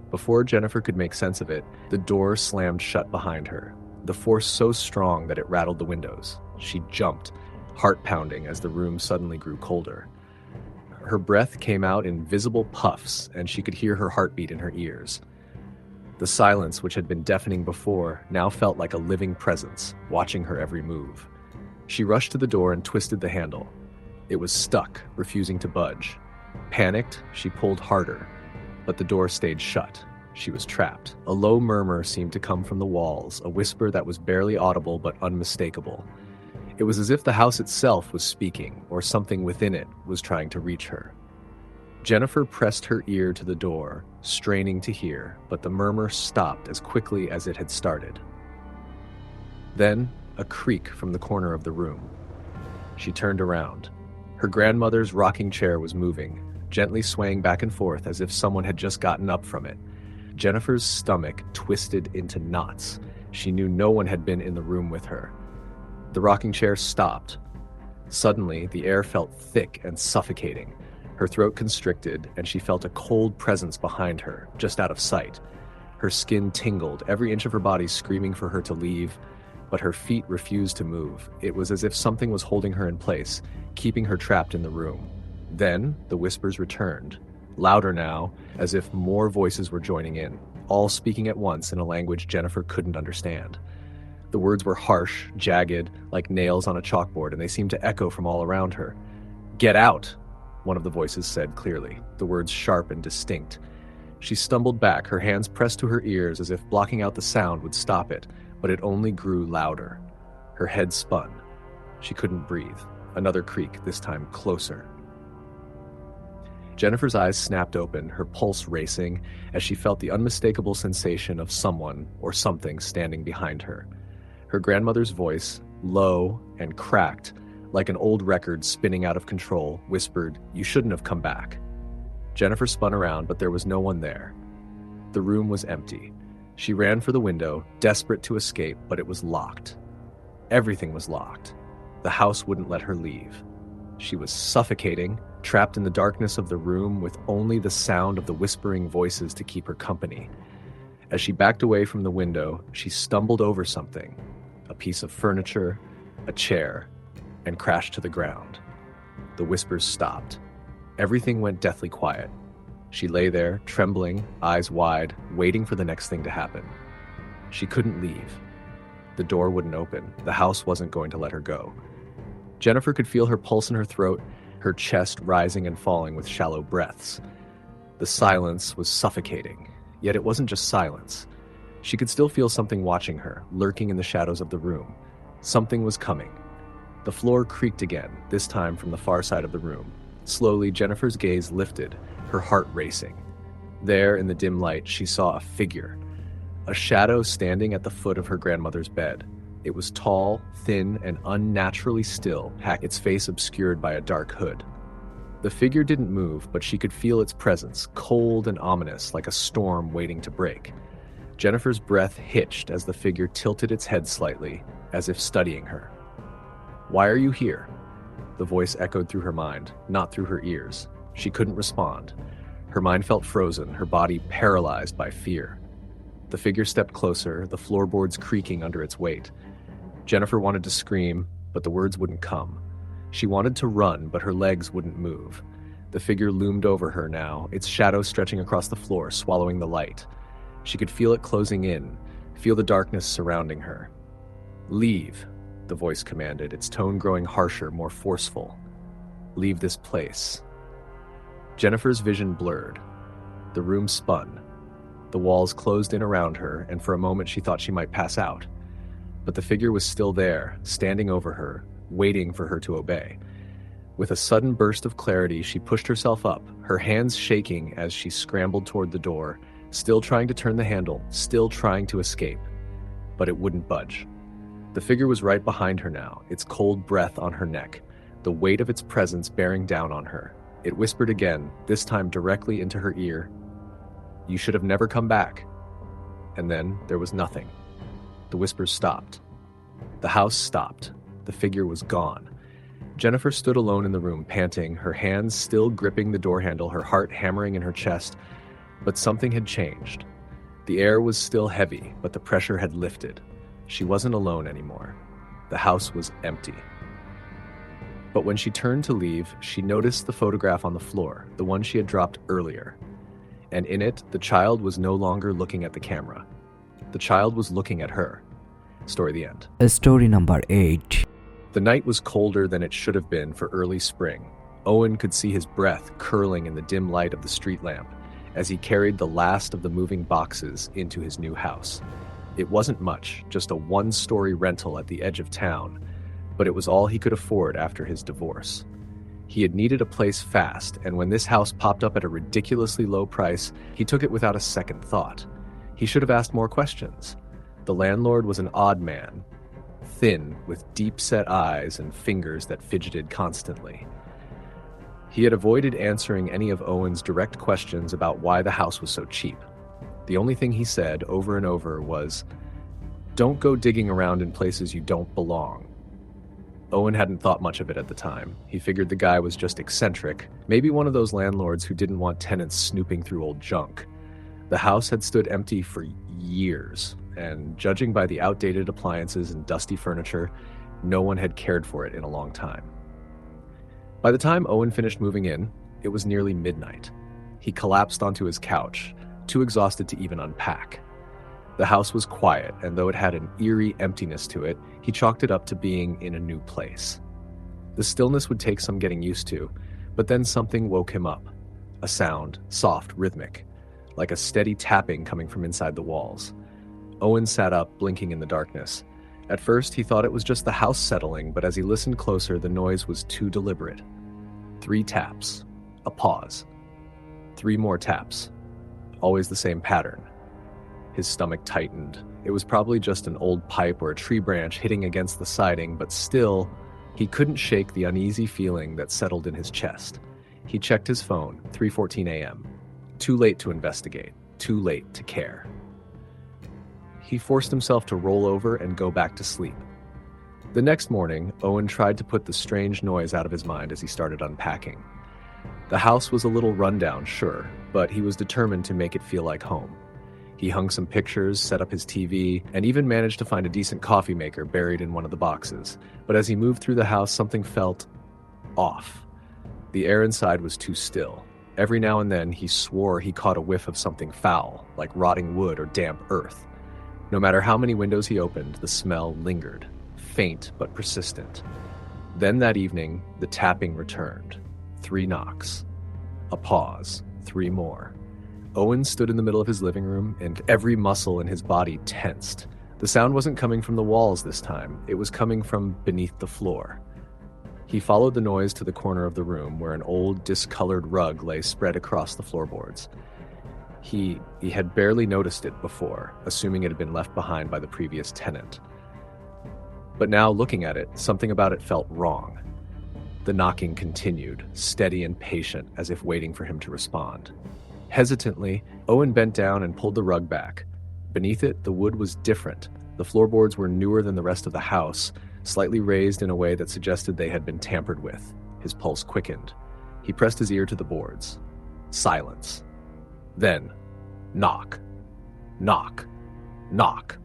Before Jennifer could make sense of it, the door slammed shut behind her, the force so strong that it rattled the windows. She jumped, heart pounding as the room suddenly grew colder. Her breath came out in visible puffs, and she could hear her heartbeat in her ears. The silence, which had been deafening before, now felt like a living presence, watching her every move. She rushed to the door and twisted the handle. It was stuck, refusing to budge. Panicked, she pulled harder, but the door stayed shut. She was trapped. A low murmur seemed to come from the walls, a whisper that was barely audible but unmistakable. It was as if the house itself was speaking, or something within it was trying to reach her. Jennifer pressed her ear to the door, straining to hear, but the murmur stopped as quickly as it had started. Then, a creak from the corner of the room. She turned around. Her grandmother's rocking chair was moving, gently swaying back and forth as if someone had just gotten up from it. Jennifer's stomach twisted into knots. She knew no one had been in the room with her. The rocking chair stopped. Suddenly, the air felt thick and suffocating. Her throat constricted, and she felt a cold presence behind her, just out of sight. Her skin tingled, every inch of her body screaming for her to leave, but her feet refused to move. It was as if something was holding her in place, keeping her trapped in the room. Then, the whispers returned, louder now, as if more voices were joining in, all speaking at once in a language Jennifer couldn't understand. The words were harsh, jagged, like nails on a chalkboard, and they seemed to echo from all around her. "Get out!" one of the voices said clearly, the words sharp and distinct. She stumbled back, her hands pressed to her ears as if blocking out the sound would stop it, but it only grew louder. Her head spun. She couldn't breathe. Another creak, this time closer. Jennifer's eyes snapped open, her pulse racing, as she felt the unmistakable sensation of someone or something standing behind her. Her grandmother's voice, low and cracked, like an old record spinning out of control, whispered, "You shouldn't have come back." Jennifer spun around, but there was no one there. The room was empty. She ran for the window, desperate to escape, but it was locked. Everything was locked. The house wouldn't let her leave. She was suffocating, trapped in the darkness of the room with only the sound of the whispering voices to keep her company. As she backed away from the window, she stumbled over something, a piece of furniture, a chair, and crashed to the ground. The whispers stopped. Everything went deathly quiet. She lay there, trembling, eyes wide, waiting for the next thing to happen. She couldn't leave. The door wouldn't open. The house wasn't going to let her go. Jennifer could feel her pulse in her throat, her chest rising and falling with shallow breaths. The silence was suffocating, yet it wasn't just silence. She could still feel something watching her, lurking in the shadows of the room. Something was coming. The floor creaked again, this time from the far side of the room. Slowly, Jennifer's gaze lifted, her heart racing. There, in the dim light, she saw a figure, a shadow standing at the foot of her grandmother's bed. It was tall, thin, and unnaturally still, its face obscured by a dark hood. The figure didn't move, but she could feel its presence, cold and ominous, like a storm waiting to break. Jennifer's breath hitched as the figure tilted its head slightly, as if studying her. "Why are you here?" The voice echoed through her mind, not through her ears. She couldn't respond. Her mind felt frozen, her body paralyzed by fear. The figure stepped closer, the floorboards creaking under its weight. Jennifer wanted to scream, but the words wouldn't come. She wanted to run, but her legs wouldn't move. The figure loomed over her now, its shadow stretching across the floor, swallowing the light. She could feel it closing in, feel the darkness surrounding her. "Leave," the voice commanded, its tone growing harsher, more forceful. "Leave this place." Jennifer's vision blurred. The room spun. The walls closed in around her, and for a moment she thought she might pass out. But the figure was still there, standing over her, waiting for her to obey. With a sudden burst of clarity, she pushed herself up, her hands shaking as she scrambled toward the door, still trying to turn the handle, still trying to escape. But it wouldn't budge. The figure was right behind her now, its cold breath on her neck, the weight of its presence bearing down on her. It whispered again, this time directly into her ear, "You should have never come back." And then there was nothing. The whispers stopped. The house stopped. The figure was gone. Jennifer stood alone in the room, panting, her hands still gripping the door handle, her heart hammering in her chest. But something had changed. The air was still heavy, but the pressure had lifted. She wasn't alone anymore. The house was empty. But when she turned to leave, she noticed the photograph on the floor, the one she had dropped earlier. And in it, the child was no longer looking at the camera. The child was looking at her. Story the end. Story number 8. The night was colder than it should have been for early spring. Owen could see his breath curling in the dim light of the street lamp as he carried the last of the moving boxes into his new house. It wasn't much, just a one-story rental at the edge of town, but it was all he could afford after his divorce. He had needed a place fast, and when this house popped up at a ridiculously low price, he took it without a second thought. He should have asked more questions. The landlord was an odd man, thin, with deep-set eyes and fingers that fidgeted constantly. He had avoided answering any of Owen's direct questions about why the house was so cheap. The only thing he said over and over was, "Don't go digging around in places you don't belong." Owen hadn't thought much of it at the time. He figured the guy was just eccentric, maybe one of those landlords who didn't want tenants snooping through old junk. The house had stood empty for years, and judging by the outdated appliances and dusty furniture, no one had cared for it in a long time. By the time Owen finished moving in, it was nearly midnight. He collapsed onto his couch, too exhausted to even unpack. The house was quiet, and though it had an eerie emptiness to it, he chalked it up to being in a new place. The stillness would take some getting used to, but then something woke him up. A sound, soft, rhythmic, like a steady tapping coming from inside the walls. Owen sat up, blinking in the darkness. At first, he thought it was just the house settling, but as he listened closer, the noise was too deliberate. 3 taps. A pause. 3 more taps. Always the same pattern. His stomach tightened. It was probably just an old pipe or a tree branch hitting against the siding, but still, he couldn't shake the uneasy feeling that settled in his chest. He checked his phone, 3:14 a.m. Too late to investigate. Too late to care. He forced himself to roll over and go back to sleep. The next morning, Owen tried to put the strange noise out of his mind as he started unpacking. The house was a little rundown, sure, but he was determined to make it feel like home. He hung some pictures, set up his TV, and even managed to find a decent coffee maker buried in one of the boxes. But as he moved through the house, something felt off. The air inside was too still. Every now and then, he swore he caught a whiff of something foul, like rotting wood or damp earth. No matter how many windows he opened, the smell lingered, faint but persistent. Then that evening, the tapping returned. 3 knocks. A pause. 3 more. Owen stood in the middle of his living room, and every muscle in his body tensed. The sound wasn't coming from the walls this time. It was coming from beneath the floor. He followed the noise to the corner of the room, where an old, discolored rug lay spread across the floorboards. He had barely noticed it before, assuming it had been left behind by the previous tenant. But now, looking at it, something about it felt wrong. The knocking continued, steady and patient, as if waiting for him to respond. Hesitantly, Owen bent down and pulled the rug back. Beneath it, the wood was different. The floorboards were newer than the rest of the house, slightly raised in a way that suggested they had been tampered with. His pulse quickened. He pressed his ear to the boards. Silence. Then, knock. Knock. Knock.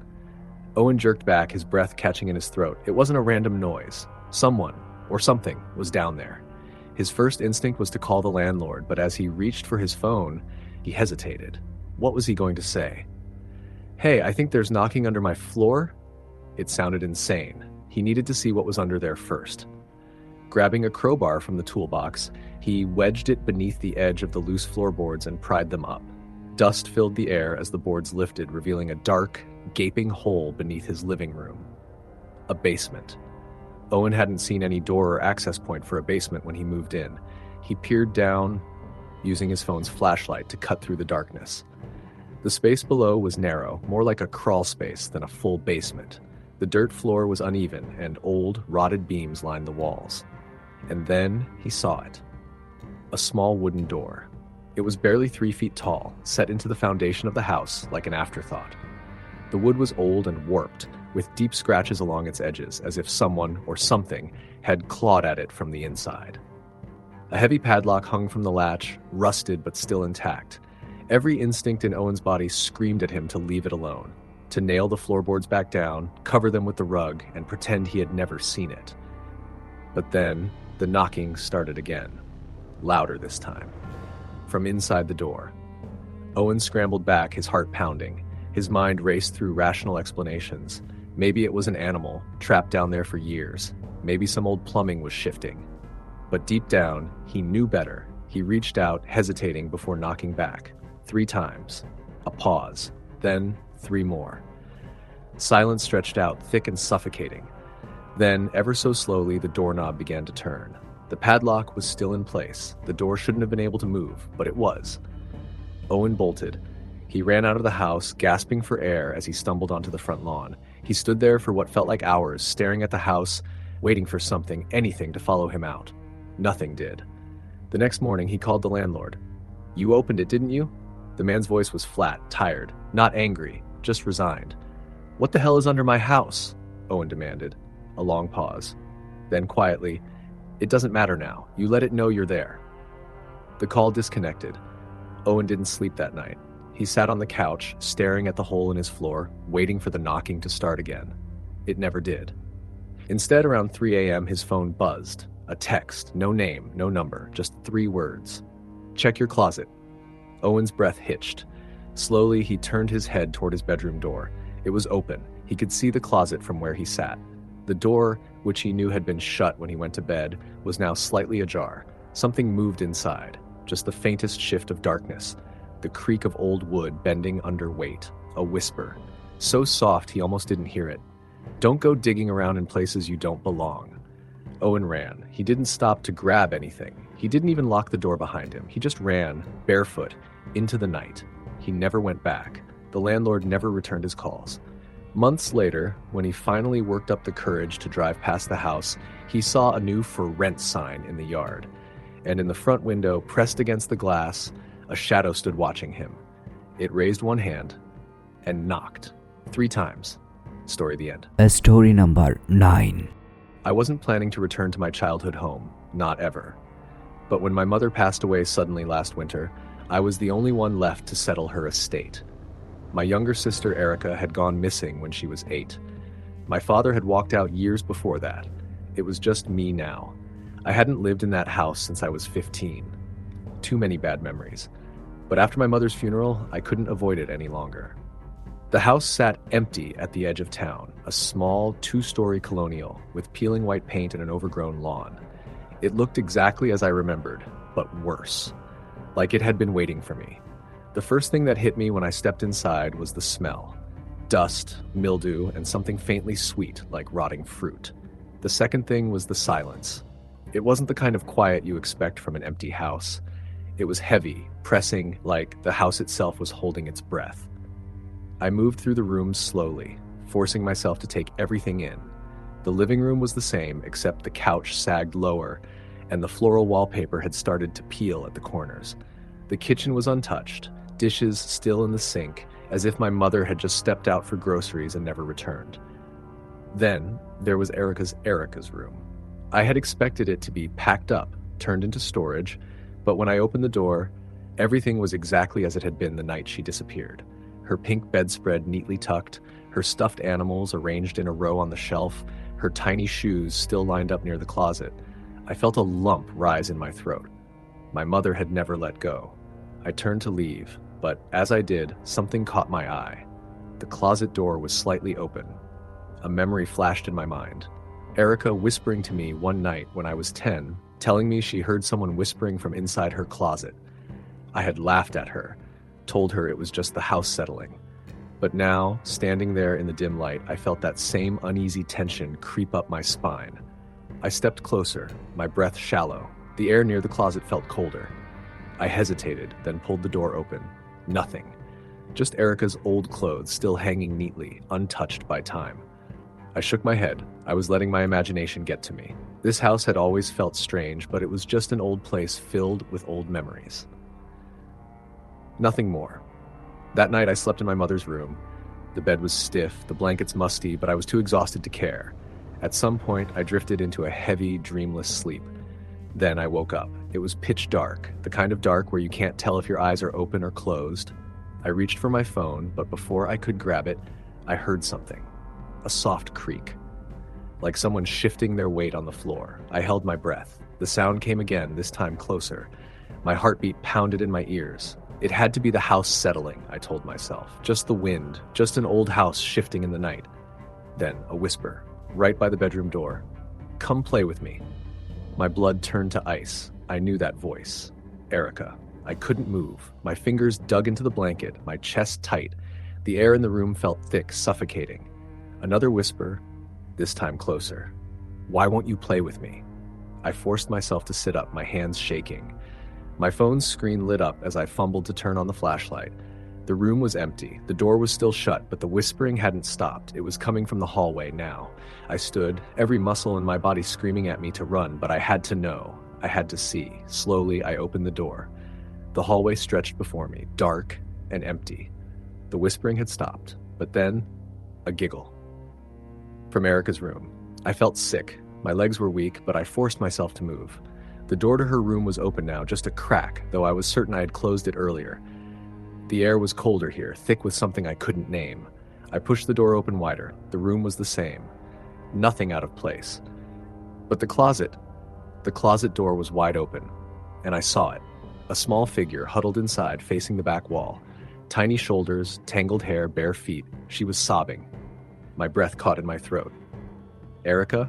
Owen jerked back, his breath catching in his throat. It wasn't a random noise. Someone, or something, was down there. His first instinct was to call the landlord, but as he reached for his phone, he hesitated. What was he going to say? "Hey, I think there's knocking under my floor?" It sounded insane. He needed to see what was under there first. Grabbing a crowbar from the toolbox, he wedged it beneath the edge of the loose floorboards and pried them up. Dust filled the air as the boards lifted, revealing a dark, gaping hole beneath his living room. A basement. Owen hadn't seen any door or access point for a basement when he moved in. He peered down, using his phone's flashlight to cut through the darkness. The space below was narrow, more like a crawl space than a full basement. The dirt floor was uneven, and old, rotted beams lined the walls. And then he saw it. A small wooden door. It was barely 3 feet tall, set into the foundation of the house like an afterthought. The wood was old and warped, with deep scratches along its edges, as if someone or something had clawed at it from the inside. A heavy padlock hung from the latch, rusted but still intact. Every instinct in Owen's body screamed at him to leave it alone, to nail the floorboards back down, cover them with the rug, and pretend he had never seen it. But then, the knocking started again, louder this time. From inside the door. Owen scrambled back, his heart pounding. His mind raced through rational explanations. Maybe it was an animal, trapped down there for years. Maybe some old plumbing was shifting. But deep down, he knew better. He reached out, hesitating before knocking back. 3 times. A pause. Then 3 more. Silence stretched out, thick and suffocating. Then, ever so slowly, the doorknob began to turn. The padlock was still in place. The door shouldn't have been able to move, but it was. Owen bolted. He ran out of the house, gasping for air as he stumbled onto the front lawn. He stood there for what felt like hours, staring at the house, waiting for something, anything to follow him out. Nothing did. The next morning, he called the landlord. "You opened it, didn't you?" The man's voice was flat, tired, not angry, just resigned. "What the hell is under my house?" Owen demanded. A long pause. Then quietly, "It doesn't matter now. You let it know you're there." The call disconnected. Owen didn't sleep that night. He sat on the couch, staring at the hole in his floor, waiting for the knocking to start again. It never did. Instead, around 3 a.m., his phone buzzed. A text, no name, no number, just 3 words. "Check your closet." Owen's breath hitched. Slowly, he turned his head toward his bedroom door. It was open. He could see the closet from where he sat. The door, which he knew had been shut when he went to bed, was now slightly ajar. Something moved inside, just the faintest shift of darkness. The creak of old wood bending under weight. A whisper. So soft he almost didn't hear it. "Don't go digging around in places you don't belong." Owen ran. He didn't stop to grab anything. He didn't even lock the door behind him. He just ran, barefoot, into the night. He never went back. The landlord never returned his calls. Months later, when he finally worked up the courage to drive past the house, he saw a new "For Rent" sign in the yard. And in the front window, pressed against the glass, a shadow stood watching him. It raised one hand and knocked 3 times. Story the end. Story number 9. I wasn't planning to return to my childhood home, not ever. But when my mother passed away suddenly last winter, I was the only one left to settle her estate. My younger sister Erica had gone missing when she was 8. My father had walked out years before that. It was just me now. I hadn't lived in that house since I was 15. Too many bad memories. But after my mother's funeral, I couldn't avoid it any longer. The house sat empty at the edge of town, a small 2-story colonial with peeling white paint and an overgrown lawn. It looked exactly as I remembered, but worse. Like it had been waiting for me. The first thing that hit me when I stepped inside was the smell. Dust, mildew, and something faintly sweet like rotting fruit. The second thing was the silence. It wasn't the kind of quiet you expect from an empty house. It was heavy, pressing, like the house itself was holding its breath. I moved through the rooms slowly, forcing myself to take everything in. The living room was the same, except the couch sagged lower, and the floral wallpaper had started to peel at the corners. The kitchen was untouched, dishes still in the sink, as if my mother had just stepped out for groceries and never returned. Then there was Erica's room. I had expected it to be packed up, turned into storage, but when I opened the door, everything was exactly as it had been the night she disappeared. Her pink bedspread neatly tucked, her stuffed animals arranged in a row on the shelf, her tiny shoes still lined up near the closet. I felt a lump rise in my throat. My mother had never let go. I turned to leave, but as I did, something caught my eye. The closet door was slightly open. A memory flashed in my mind. Erica whispering to me one night when I was 10, telling me she heard someone whispering from inside her closet. I had laughed at her, told her it was just the house settling. But now, standing there in the dim light, I felt that same uneasy tension creep up my spine. I stepped closer, my breath shallow. The air near the closet felt colder. I hesitated, then pulled the door open. Nothing. Just Erica's old clothes still hanging neatly, untouched by time. I shook my head. I was letting my imagination get to me. This house had always felt strange, but it was just an old place filled with old memories. Nothing more. That night I slept in my mother's room. The bed was stiff, the blankets musty, but I was too exhausted to care. At some point, I drifted into a heavy, dreamless sleep. Then I woke up. It was pitch dark, the kind of dark where you can't tell if your eyes are open or closed. I reached for my phone, but before I could grab it, I heard something. A soft creak. Like someone shifting their weight on the floor. I held my breath. The sound came again, this time closer. My heartbeat pounded in my ears. It had to be the house settling, I told myself. Just the wind, just an old house shifting in the night. Then a whisper, right by the bedroom door. "Come play with me." My blood turned to ice. I knew that voice. Erica. I couldn't move. My fingers dug into the blanket, my chest tight. The air in the room felt thick, suffocating. Another whisper, this time closer. "Why won't you play with me?" I forced myself to sit up, my hands shaking. My phone's screen lit up as I fumbled to turn on the flashlight. The room was empty. The door was still shut, but the whispering hadn't stopped. It was coming from the hallway now. I stood, every muscle in my body screaming at me to run, but I had to know. I had to see. Slowly, I opened the door. The hallway stretched before me, dark and empty. The whispering had stopped, but then, a giggle. From Erica's room. I felt sick. My legs were weak, but I forced myself to move. The door to her room was open now, just a crack, though I was certain I had closed it earlier. The air was colder here, thick with something I couldn't name. I pushed the door open wider. The room was the same. Nothing out of place. But the closet door was wide open, and I saw it. A small figure huddled inside, facing the back wall. Tiny shoulders, tangled hair, bare feet. She was sobbing. My breath caught in my throat. "Erica?"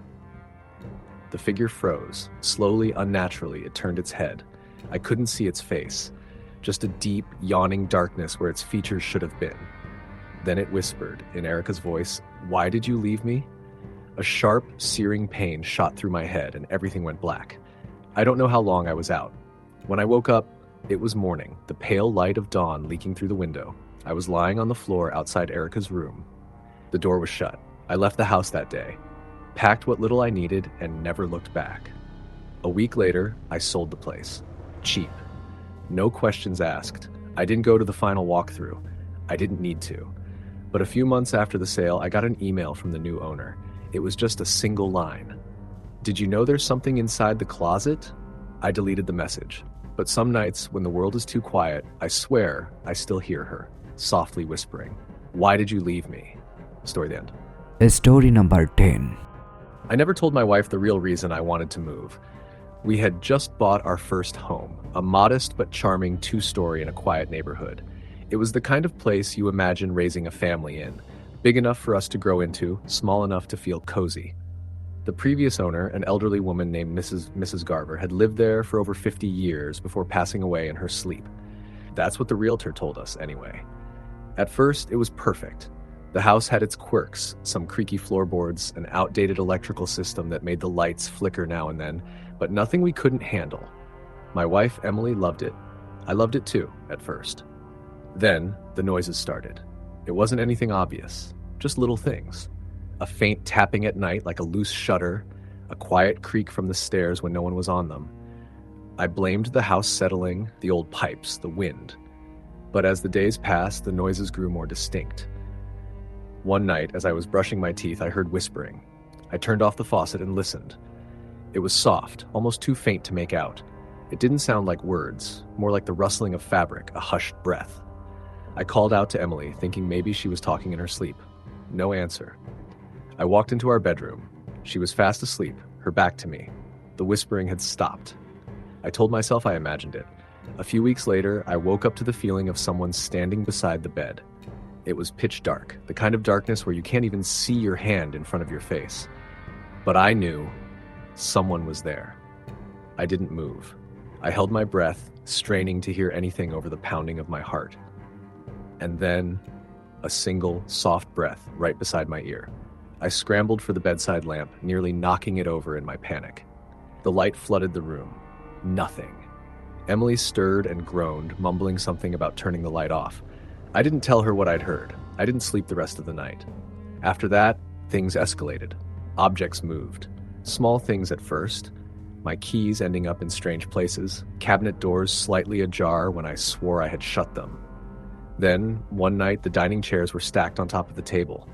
The figure froze. Slowly, unnaturally, it turned its head. I couldn't see its face. Just a deep, yawning darkness where its features should have been. Then it whispered, in Erica's voice, "Why did you leave me?" A sharp, searing pain shot through my head, and everything went black. I don't know how long I was out. When I woke up, it was morning, the pale light of dawn leaking through the window. I was lying on the floor outside Erica's room. The door was shut. I left the house that day, packed what little I needed, and never looked back. A week later, I sold the place. Cheap. No questions asked. I didn't go to the final walkthrough. I didn't need to. But a few months after the sale, I got an email from the new owner. It was just a single line. "Did you know there's something inside the closet?" I deleted the message. But some nights, when the world is too quiet, I swear I still hear her, softly whispering, "Why did you leave me?" Story the end. Story number 10. I never told my wife the real reason I wanted to move. We had just bought our first home, a modest but charming 2-story in a quiet neighborhood. It was the kind of place you imagine raising a family in, big enough for us to grow into, small enough to feel cozy. The previous owner, an elderly woman named Mrs. Garver, had lived there for over 50 years before passing away in her sleep. That's what the realtor told us, anyway. At first, it was perfect. The house had its quirks, some creaky floorboards, an outdated electrical system that made the lights flicker now and then, but nothing we couldn't handle. My wife, Emily, loved it. I loved it too, at first. Then, the noises started. It wasn't anything obvious, just little things. A faint tapping at night like a loose shutter, a quiet creak from the stairs when no one was on them. I blamed the house settling, the old pipes, the wind. But as the days passed, the noises grew more distinct. One night, as I was brushing my teeth, I heard whispering. I turned off the faucet and listened. It was soft, almost too faint to make out. It didn't sound like words, more like the rustling of fabric, a hushed breath. I called out to Emily, thinking maybe she was talking in her sleep. No answer. I walked into our bedroom. She was fast asleep, her back to me. The whispering had stopped. I told myself I imagined it. A few weeks later, I woke up to the feeling of someone standing beside the bed. It was pitch dark, the kind of darkness where you can't even see your hand in front of your face. But I knew someone was there. I didn't move. I held my breath, straining to hear anything over the pounding of my heart. And then, a single, soft breath right beside my ear. I scrambled for the bedside lamp, nearly knocking it over in my panic. The light flooded the room. Nothing. Emily stirred and groaned, mumbling something about turning the light off. I didn't tell her what I'd heard. I didn't sleep the rest of the night. After that, things escalated. Objects moved. Small things at first. My keys ending up in strange places. Cabinet doors slightly ajar when I swore I had shut them. Then, one night, the dining chairs were stacked on top of the table.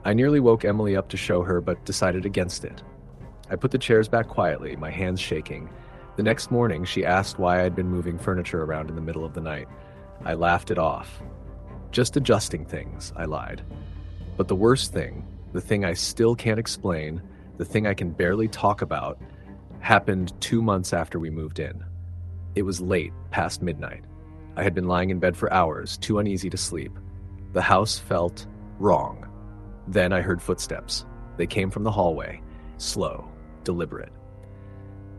I nearly woke Emily up to show her, but decided against it. I put the chairs back quietly, my hands shaking. The next morning, she asked why I'd been moving furniture around in the middle of the night. I laughed it off. Just adjusting things, I lied. But the worst thing, the thing I still can't explain, the thing I can barely talk about, happened 2 months after we moved in. It was late, past midnight. I had been lying in bed for hours, too uneasy to sleep. The house felt wrong. Then I heard footsteps. They came from the hallway, slow, deliberate.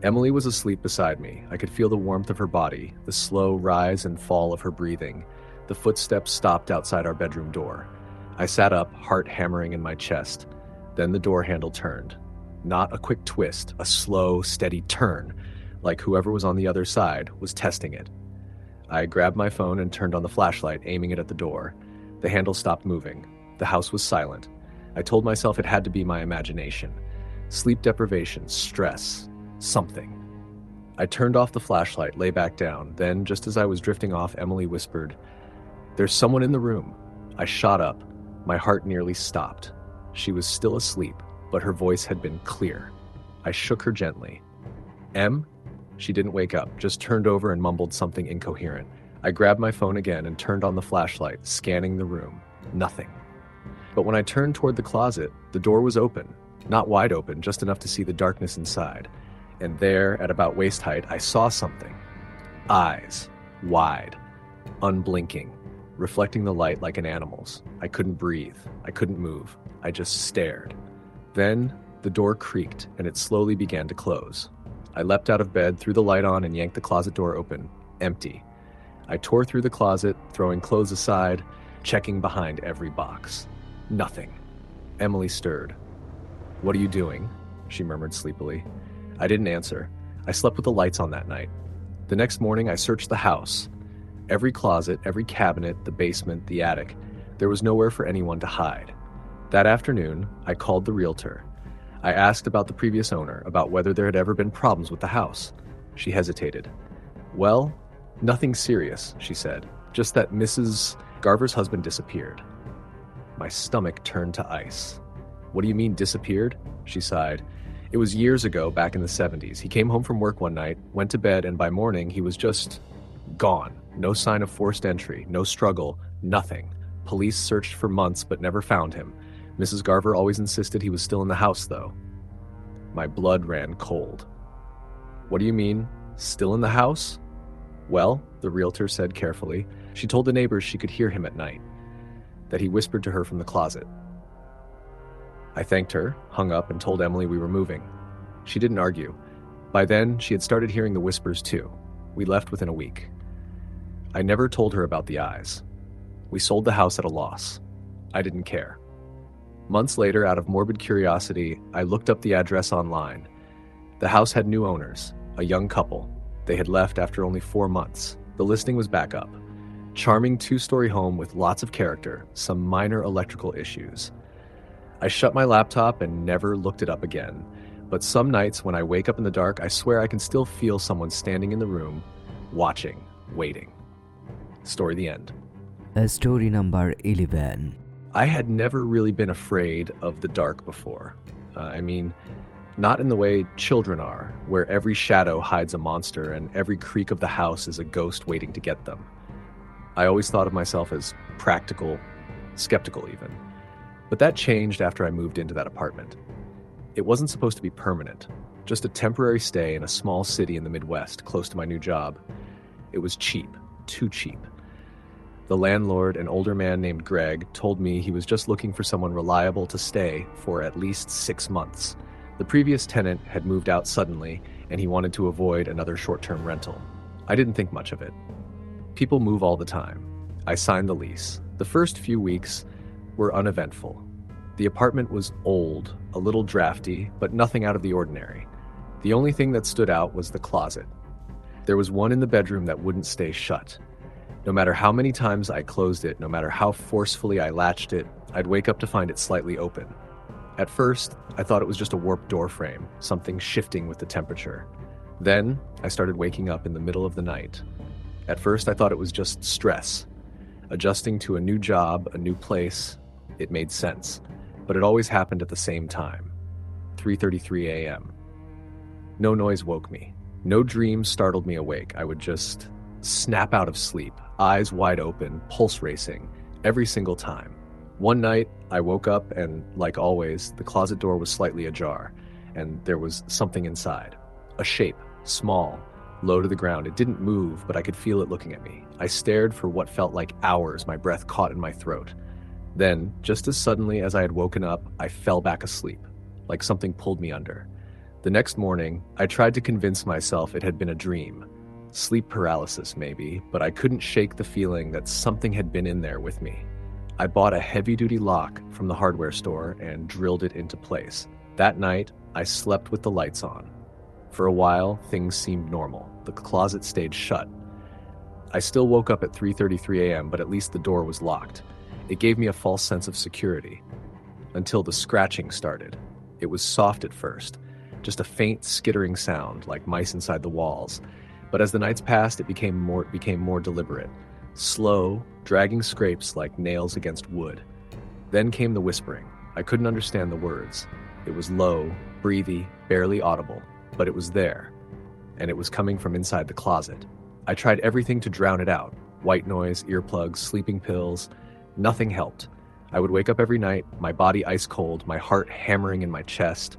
Emily was asleep beside me. I could feel the warmth of her body, the slow rise and fall of her breathing. The footsteps stopped outside our bedroom door. I sat up, heart hammering in my chest. Then the door handle turned. Not a quick twist, a slow, steady turn, like whoever was on the other side was testing it. I grabbed my phone and turned on the flashlight, aiming it at the door. The handle stopped moving. The house was silent. I told myself it had to be my imagination. Sleep deprivation, stress, something. I turned off the flashlight, lay back down. Then, just as I was drifting off, Emily whispered, "There's someone in the room." I shot up. My heart nearly stopped. She was still asleep, but her voice had been clear. I shook her gently. "Em?" She didn't wake up, just turned over and mumbled something incoherent. I grabbed my phone again and turned on the flashlight, scanning the room. Nothing. But when I turned toward the closet, the door was open. Not wide open, just enough to see the darkness inside. And there, at about waist height, I saw something. Eyes. Wide. Unblinking. Reflecting the light like an animal's. I couldn't breathe. I couldn't move. I just stared. Then, the door creaked, and it slowly began to close. I leapt out of bed, threw the light on, and yanked the closet door open. Empty. I tore through the closet, throwing clothes aside, checking behind every box. Nothing. Emily stirred. "What are you doing?" she murmured sleepily. I didn't answer. I slept with the lights on that night. The next morning, I searched the house. Every closet, every cabinet, the basement, the attic. There was nowhere for anyone to hide. That afternoon, I called the realtor. I asked about the previous owner, about whether there had ever been problems with the house. She hesitated. Well, nothing serious, she said. Just that Mrs. Garver's husband disappeared. My stomach turned to ice. What do you mean, disappeared? She sighed. It was years ago, back in the 70s. He came home from work one night, went to bed, and by morning he was just gone. No sign of forced entry, no struggle, nothing. Police searched for months but never found him. Mrs. Garver always insisted he was still in the house, though. My blood ran cold. What do you mean, still in the house? Well, the realtor said carefully, she told the neighbors she could hear him at night, that he whispered to her from the closet. I thanked her, hung up, and told Emily we were moving. She didn't argue. By then, she had started hearing the whispers too. We left within a week. I never told her about the eyes. We sold the house at a loss. I didn't care. Months later, out of morbid curiosity, I looked up the address online. The house had new owners, a young couple. They had left after only 4 months. The listing was back up. Charming 2-story home with lots of character, some minor electrical issues. I shut my laptop and never looked it up again. But some nights when I wake up in the dark, I swear I can still feel someone standing in the room, watching, waiting. Story the end. Story number 11. I had never really been afraid of the dark before. Not in the way children are, where every shadow hides a monster and every creak of the house is a ghost waiting to get them. I always thought of myself as practical, skeptical even. But that changed after I moved into that apartment. It wasn't supposed to be permanent, just a temporary stay in a small city in the Midwest, close to my new job. It was cheap, too cheap. The landlord, an older man named Greg, told me he was just looking for someone reliable to stay for at least 6 months. The previous tenant had moved out suddenly, and he wanted to avoid another short-term rental. I didn't think much of it. People move all the time. I signed the lease. The first few weeks were uneventful. The apartment was old, a little drafty, but nothing out of the ordinary. The only thing that stood out was the closet. There was one in the bedroom that wouldn't stay shut. No matter how many times I closed it, no matter how forcefully I latched it, I'd wake up to find it slightly open. At first, I thought it was just a warped door frame, something shifting with the temperature. Then, I started waking up in the middle of the night. At first, I thought it was just stress. Adjusting to a new job, a new place, it made sense. But it always happened at the same time, 3:33 a.m. No noise woke me. No dream startled me awake. I would just snap out of sleep, eyes wide open, pulse racing, every single time. One night, I woke up and, like always, the closet door was slightly ajar, and there was something inside. A shape, small, low to the ground. It didn't move, but I could feel it looking at me. I stared for what felt like hours, my breath caught in my throat. Then, just as suddenly as I had woken up, I fell back asleep, like something pulled me under. The next morning, I tried to convince myself it had been a dream. Sleep paralysis, maybe, but I couldn't shake the feeling that something had been in there with me. I bought a heavy-duty lock from the hardware store and drilled it into place. That night, I slept with the lights on. For a while, things seemed normal. The closet stayed shut. I still woke up at 3:33 a.m., but at least the door was locked. It gave me a false sense of security. Until the scratching started. It was soft at first, just a faint skittering sound like mice inside the walls. But as the nights passed, it became more deliberate. Slow, dragging scrapes like nails against wood. Then came the whispering. I couldn't understand the words. It was low, breathy, barely audible, but it was there. And it was coming from inside the closet. I tried everything to drown it out. White noise, earplugs, sleeping pills. Nothing helped. I would wake up every night, my body ice cold, my heart hammering in my chest.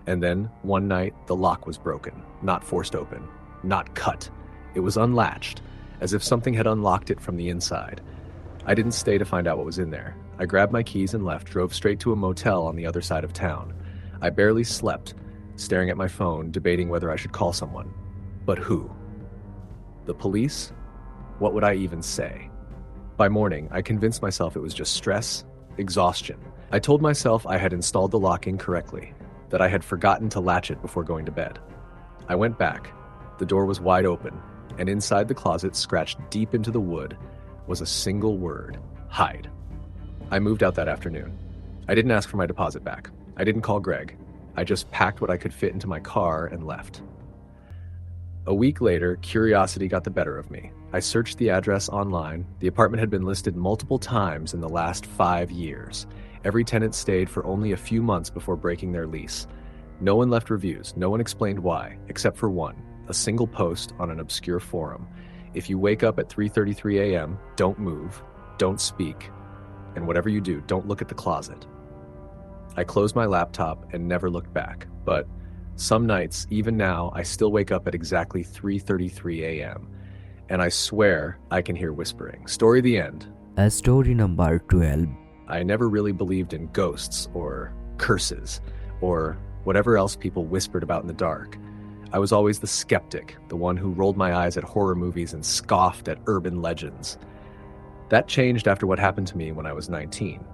And then, one night, the lock was broken. Not forced open. Not cut. It was unlatched, as if something had unlocked it from the inside. I didn't stay to find out what was in there. I grabbed my keys and left, drove straight to a motel on the other side of town. I barely slept, staring at my phone, debating whether I should call someone. But who? The police? What would I even say? By morning, I convinced myself it was just stress, exhaustion. I told myself I had installed the lock incorrectly, that I had forgotten to latch it before going to bed. I went back. The door was wide open, and inside the closet, scratched deep into the wood, was a single word: hide. I moved out that afternoon. I didn't ask for my deposit back. I didn't call Greg. I just packed what I could fit into my car and left. A week later, curiosity got the better of me. I searched the address online. The apartment had been listed multiple times in the last 5 years. Every tenant stayed for only a few months before breaking their lease. No one left reviews. No one explained why, except for one, a single post on an obscure forum. If you wake up at 3:33 a.m., don't move, don't speak, and whatever you do, don't look at the closet. I closed my laptop and never looked back, but some nights, even now, I still wake up at exactly 3:33 a.m., and I swear I can hear whispering. Story the end. Story number 12. I never really believed in ghosts or curses or whatever else people whispered about in the dark. I was always the skeptic, the one who rolled my eyes at horror movies and scoffed at urban legends. That changed after what happened to me when I was 19.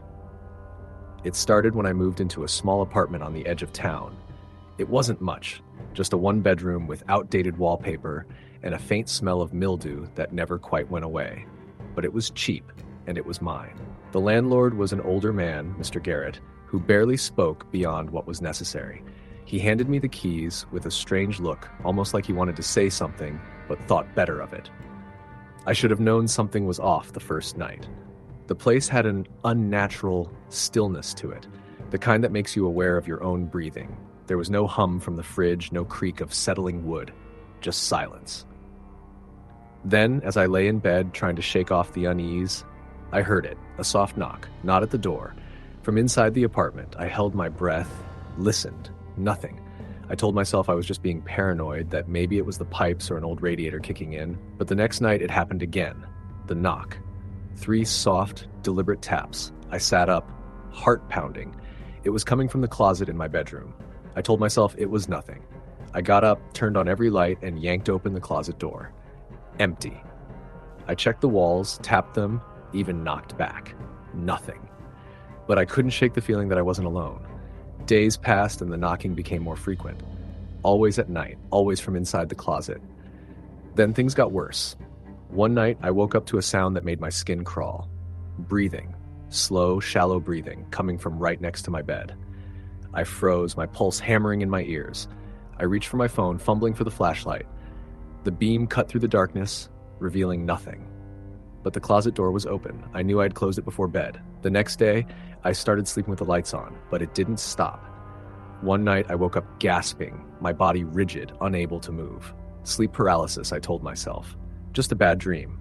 It started when I moved into a small apartment on the edge of town. It wasn't much, just a one-bedroom with outdated wallpaper and a faint smell of mildew that never quite went away. But it was cheap, and it was mine. The landlord was an older man, Mr. Garrett, who barely spoke beyond what was necessary. He handed me the keys with a strange look, almost like he wanted to say something, but thought better of it. I should have known something was off the first night. The place had an unnatural stillness to it, the kind that makes you aware of your own breathing. There was no hum from the fridge, no creak of settling wood, just silence. Then, as I lay in bed trying to shake off the unease, I heard it, a soft knock, not at the door. From inside the apartment, I held my breath, listened, nothing. I told myself I was just being paranoid, that maybe it was the pipes or an old radiator kicking in, but the next night it happened again. The knock. 3 soft, deliberate taps. I sat up, heart pounding. It was coming from the closet in my bedroom. I told myself it was nothing. I got up, turned on every light, and yanked open the closet door. Empty. I checked the walls, tapped them, even knocked back. Nothing. But I couldn't shake the feeling that I wasn't alone. Days passed and the knocking became more frequent. Always at night, always from inside the closet. Then things got worse. One night, I woke up to a sound that made my skin crawl. Breathing. Slow, shallow breathing, coming from right next to my bed. I froze, my pulse hammering in my ears. I reached for my phone, fumbling for the flashlight. The beam cut through the darkness, revealing nothing. But the closet door was open. I knew I'd closed it before bed. The next day, I started sleeping with the lights on, but it didn't stop. One night, I woke up gasping, my body rigid, unable to move. Sleep paralysis, I told myself. Just a bad dream.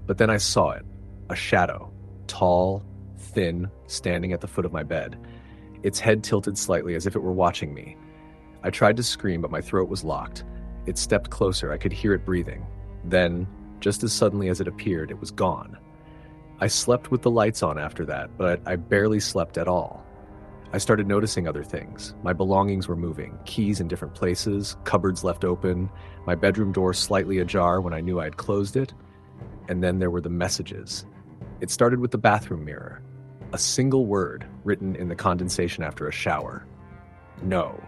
But then I saw it. A shadow. Tall, thin, standing at the foot of my bed. Its head tilted slightly as if it were watching me. I tried to scream, but my throat was locked. It stepped closer. I could hear it breathing. Then, just as suddenly as it appeared, it was gone. I slept with the lights on after that, but I barely slept at all. I started noticing other things. My belongings were moving, keys in different places, cupboards left open, my bedroom door slightly ajar when I knew I had closed it. And then there were the messages. It started with the bathroom mirror. A single word written in the condensation after a shower. No.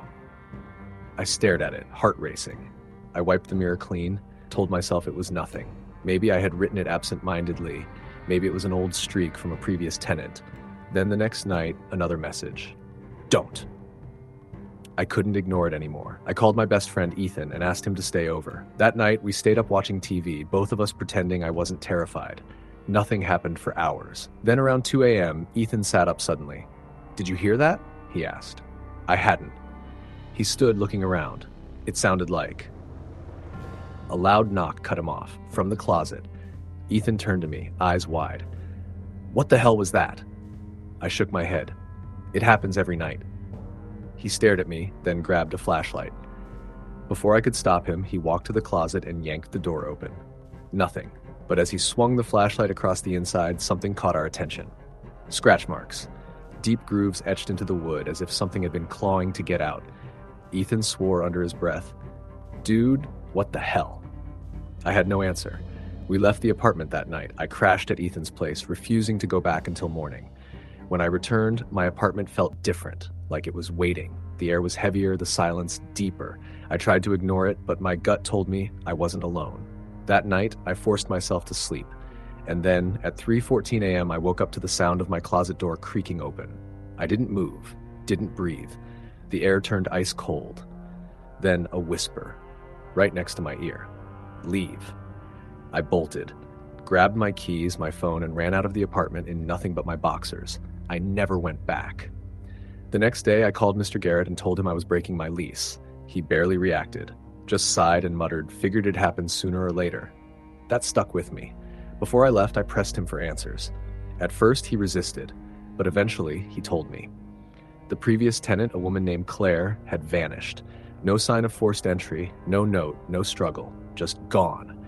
I stared at it, heart racing. I wiped the mirror clean, told myself it was nothing. Maybe I had written it absent-mindedly. Maybe it was an old streak from a previous tenant. Then the next night, another message. Don't. I couldn't ignore it anymore. I called my best friend Ethan and asked him to stay over. That night, we stayed up watching TV, both of us pretending I wasn't terrified. Nothing happened for hours. Then around 2 a.m., Ethan sat up suddenly. "Did you hear that?" he asked. I hadn't. He stood looking around. It sounded like... A loud knock cut him off, from the closet. Ethan turned to me, eyes wide. "What the hell was that?" I shook my head. "It happens every night." He stared at me, then grabbed a flashlight. Before I could stop him, he walked to the closet and yanked the door open. Nothing. But as he swung the flashlight across the inside, something caught our attention. Scratch marks. Deep grooves etched into the wood as if something had been clawing to get out. Ethan swore under his breath. "Dude, what the hell?" I had no answer. We left the apartment that night. I crashed at Ethan's place, refusing to go back until morning. When I returned, my apartment felt different, like it was waiting. The air was heavier, the silence deeper. I tried to ignore it, but my gut told me I wasn't alone. That night, I forced myself to sleep, and then at 3:14 a.m., I woke up to the sound of my closet door creaking open. I didn't move, didn't breathe. The air turned ice cold. Then a whisper, right next to my ear. Leave. I bolted, grabbed my keys, my phone, and ran out of the apartment in nothing but my boxers. I never went back. The next day, I called Mr. Garrett and told him I was breaking my lease. He barely reacted, just sighed and muttered, "Figured it'd happen sooner or later." That stuck with me. Before I left, I pressed him for answers. At first, he resisted, but eventually, he told me. The previous tenant, a woman named Claire, had vanished. No sign of forced entry, no note, no struggle, just gone.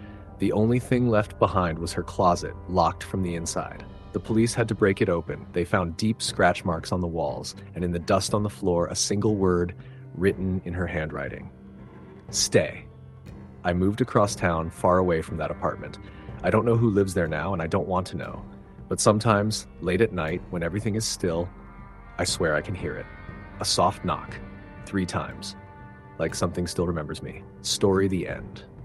The only thing left behind was her closet, locked from the inside. The police had to break it open. They found deep scratch marks on the walls, and in the dust on the floor, a single word written in her handwriting. Stay. I moved across town, far away from that apartment. I don't know who lives there now, and I don't want to know. But sometimes, late at night, when everything is still, I swear I can hear it. A soft knock, 3 times. Like something still remembers me. Story the end.